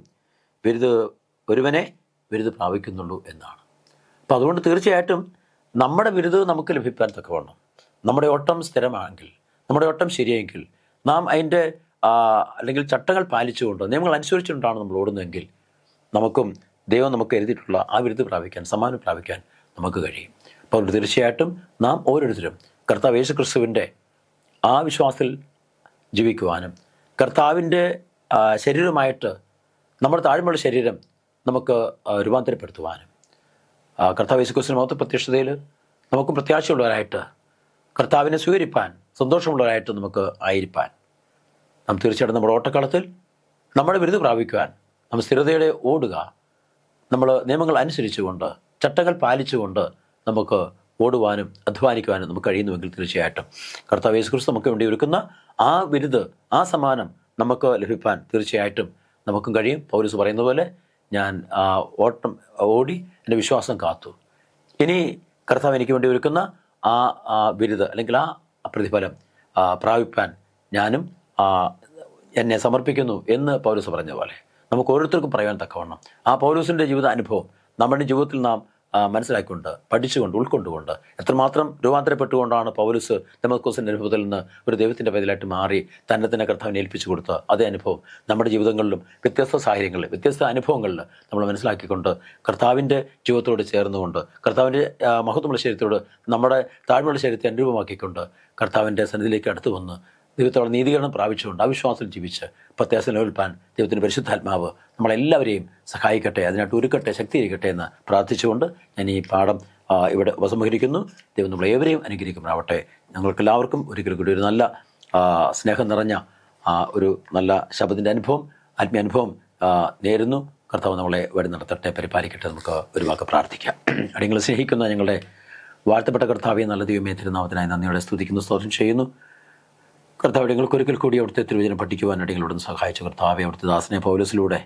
ഒരുവനെ ബിരുദ് പ്രാപിക്കുന്നുള്ളൂ എന്നാണ്. അപ്പോൾ അതുകൊണ്ട് തീർച്ചയായിട്ടും നമ്മുടെ ബിരുദ് നമുക്ക് ലഭിക്കാൻ തക്കവണ്ണം, നമ്മുടെ ഓട്ടം സ്ഥിരമാണെങ്കിൽ, നമ്മുടെ ഓട്ടം ശരിയെങ്കിൽ, നാം അതിൻ്റെ അല്ലെങ്കിൽ ചട്ടങ്ങൾ പാലിച്ചുകൊണ്ട്, നിയമങ്ങൾ അനുസരിച്ചുകൊണ്ടാണ് നമ്മൾ ഓടുന്നതെങ്കിൽ നമുക്കും ദൈവം നമുക്ക് എഴുതിയിട്ടുള്ള ആ ബിരുദ് പ്രാപിക്കാൻ, സമ്മാനം പ്രാപിക്കാൻ നമുക്ക് കഴിയും. അപ്പോൾ തീർച്ചയായിട്ടും നാം ഓരോരുത്തരും കർത്താവ് യേശു ക്രിസ്തുവിൻ്റെ ആ വിശ്വാസത്തിൽ ജീവിക്കുവാനും കർത്താവിൻ്റെ ശരീരമായിട്ട് നമ്മുടെ താഴ്മയുള്ള ശരീരം നമുക്ക് രൂപാന്തരപ്പെടുത്തുവാനും കർത്താവ് യേശു ക്രിസ്തുവിൻ്റെ മഹത്വ പ്രത്യക്ഷതയിൽ നമുക്കും പ്രത്യാശയുള്ളവരായിട്ട് കർത്താവിനെ സ്വീകരിപ്പാൻ, സന്തോഷമുള്ളവരായിട്ട് നമുക്ക് ആയിരിക്കാൻ നാം തീർച്ചയായിട്ടും നമ്മുടെ ഓട്ടക്കളത്തിൽ നമ്മുടെ ബിരുദ് പ്രാപിക്കുവാൻ നമ്മൾ സ്ഥിരതയോടെ ഓടുക. നമ്മൾ നിയമങ്ങൾ അനുസരിച്ചുകൊണ്ട്, ചട്ടങ്ങൾ പാലിച്ചുകൊണ്ട് നമുക്ക് ഓടുവാനും അധ്വാനിക്കുവാനും നമുക്ക് കഴിയുന്നുവെങ്കിൽ തീർച്ചയായിട്ടും കർത്താവ് യേശു ക്രിസ്തു നമുക്ക് വേണ്ടി ഒരുക്കുന്ന ആ ബിരുദ്, ആ സമ്മാനം നമുക്ക് ലഭിക്കാൻ തീർച്ചയായിട്ടും നമുക്കും കഴിയും. പൗലോസ് പറയുന്ന പോലെ, ഞാൻ ഓട്ടം ഓടി എൻ്റെ വിശ്വാസം കാത്തു, ഇനി കർത്താവ് എനിക്ക് വേണ്ടി ഒരുക്കുന്ന ആ ബിരുദ് അല്ലെങ്കിൽ ആ പ്രതിഫലം പ്രാപിപ്പാൻ ഞാനും എന്നെ സമർപ്പിക്കുന്നു എന്ന് പൗലോസ് പറഞ്ഞ പോലെ നമുക്ക് ഓരോരുത്തർക്കും പറയാൻ തക്കവണ്ണം ആ പൗലോസിൻ്റെ ജീവിത അനുഭവം നമ്മുടെ ജീവിതത്തിൽ നാം മനസ്സിലാക്കിക്കൊണ്ട്, പഠിച്ചുകൊണ്ട്, ഉൾക്കൊണ്ടുകൊണ്ട് എത്രമാത്രം രൂപാന്തരപ്പെട്ടുകൊണ്ടാണ് പൗലോസ് ദമസ്കോസിൻ്റെ അനുഭവത്തിൽ നിന്ന് ഒരു ദൈവത്തിൻ്റെ പൈതലായിട്ട് മാറി തന്നെ കർത്താവിനെ ഏൽപ്പിച്ചു കൊടുത്ത അതേ അനുഭവം നമ്മുടെ ജീവിതങ്ങളിലും വ്യത്യസ്ത സാഹചര്യങ്ങളിൽ, വ്യത്യസ്ത അനുഭവങ്ങളിൽ നമ്മൾ മനസ്സിലാക്കിക്കൊണ്ട് കർത്താവിൻ്റെ ജീവിതത്തോട് ചേർന്നുകൊണ്ട്, കർത്താവിൻ്റെ മഹത്വമുള്ള ശരീരത്തോട് നമ്മുടെ താഴ്മയുള്ള ശരീരത്തെ അനുരൂപമാക്കിക്കൊണ്ട് കർത്താവിൻ്റെ സന്നിധിയിലേക്ക് അടുത്ത് വന്ന് ദൈവത്തോടെ നീതീകരണം പ്രാപിച്ചുകൊണ്ട് അവിശ്വാസത്തിൽ ജീവിച്ച് പ്രത്യാശ നിലനിൽപ്പാൻ ദൈവത്തിൻ്റെ പരിശുദ്ധാത്മാവ് നമ്മളെല്ലാവരെയും സഹായിക്കട്ടെ, അതിനായിട്ട് ഒരുക്കട്ടെ, ശക്തീകരിക്കട്ടെ എന്ന് പ്രാർത്ഥിച്ചുകൊണ്ട് ഞാൻ ഈ പാഠം ഇവിടെ ഉപസംഹരിക്കുന്നു. ദൈവം നമ്മളേവരെയും അനുഗ്രഹിക്കുമാറാവട്ടെ. ഞങ്ങൾക്കെല്ലാവർക്കും ഒരിക്കലും കൂടി ഒരു നല്ല സ്നേഹം നിറഞ്ഞ ഒരു നല്ല ശബ്ദത്തിൻ്റെ അനുഭവം, ആത്മീയ അനുഭവം നേരുന്നു. കർത്താവ് നമ്മളെ വഴി നടത്തട്ടെ, പരിപാലിക്കട്ടെ. നമുക്ക് ഒരു വാക്ക് പ്രാർത്ഥിക്കാം. അടിയങ്ങൾ സ്നേഹിക്കുന്ന ഞങ്ങളുടെ വാഴ്ത്തപ്പെട്ട കർത്താവെ, നല്ല ദൈവമേ, തിരുനാമത്തിനായി നന്ദിയോടെ സ്തുതിക്കുന്നു, സ്തോത്രം ചെയ്യുന്നു. കർത്താവ് ഞങ്ങൾക്ക് ഒരിക്കൽ കൂടി അവിടുത്തെ തിരുവചനം പഠിക്കുവാനായിട്ട് ഞങ്ങളോട് സഹായിച്ചു. കർത്താവെ, അവിടുത്തെ ദാസനെ പൗലോസിലൂടെ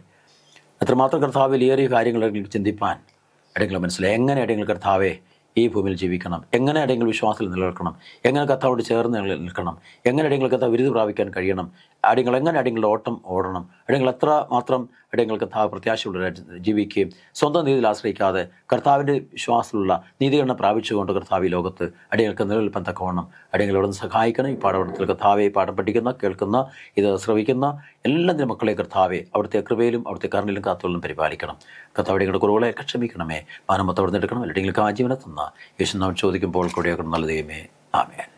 എത്രമാത്രം കർത്താവ് വിലയേറിയ കാര്യങ്ങൾ അടിയങ്ങൾക്ക് ചിന്തിപ്പാൻ അടിയങ്ങൾ മനസ്സിലായി. എങ്ങനെ അടിയങ്ങൾ കർത്താവെ ഈ ഭൂമിയിൽ ജീവിക്കണം, എങ്ങനെ അടിയങ്ങൾ വിശ്വാസത്തിൽ നിലനിൽക്കണം, എങ്ങനെ കർത്താവോട് ചേർന്ന് നിൽക്കണം, എങ്ങനെ അടിയങ്ങൾ കർത്താവ് വിരുദ്ധ പ്രാപിക്കാൻ കഴിയണം, അടിയങ്ങൾ എങ്ങനെ അടിയങ്ങളുടെ ഓട്ടം ഓടണം, അടിയങ്ങൾ എത്ര മാത്രം അടിയങ്ങൾ കർത്താവ് പ്രത്യാശയുള്ള ജീവിക്കുകയും സ്വന്തം നീതിയിൽ ആശ്രയിക്കാതെ കർത്താവിൻ്റെ വിശ്വാസത്തിലുള്ള നീതീകരണം പ്രാപിച്ചുകൊണ്ട് കർത്താവ് ഈ ലോകത്ത് അടിയങ്ങൾക്ക് നിലനിൽപ്പാൻ തക്കവണ്ണം അടിയങ്ങളോട് സഹായിക്കണം. ഈ പാഠപഠനത്തിൽ കർത്താവെ പാഠം പഠിക്കുന്ന, കേൾക്കുന്ന, ഇത് ശ്രവിക്കുന്ന എല്ലാ മക്കളെ കർത്താവെ അവിടുത്തെ കൃപയിലും അവിടുത്തെ കരുണയിലും കാത്തോളം പരിപാലിക്കണം. കർത്താവ് അടിയങ്ങളുടെ കുറവുകളെ ക്ഷമിക്കണമേ. മാനമത്തോടെ എടുക്കണം. അല്ലെങ്കിൽ ആജീവനെ തന്ന യേശു നാം ചോദിക്കുമ്പോൾ കൂടെ നല്ല ദൈവമേ. ആമേൻ.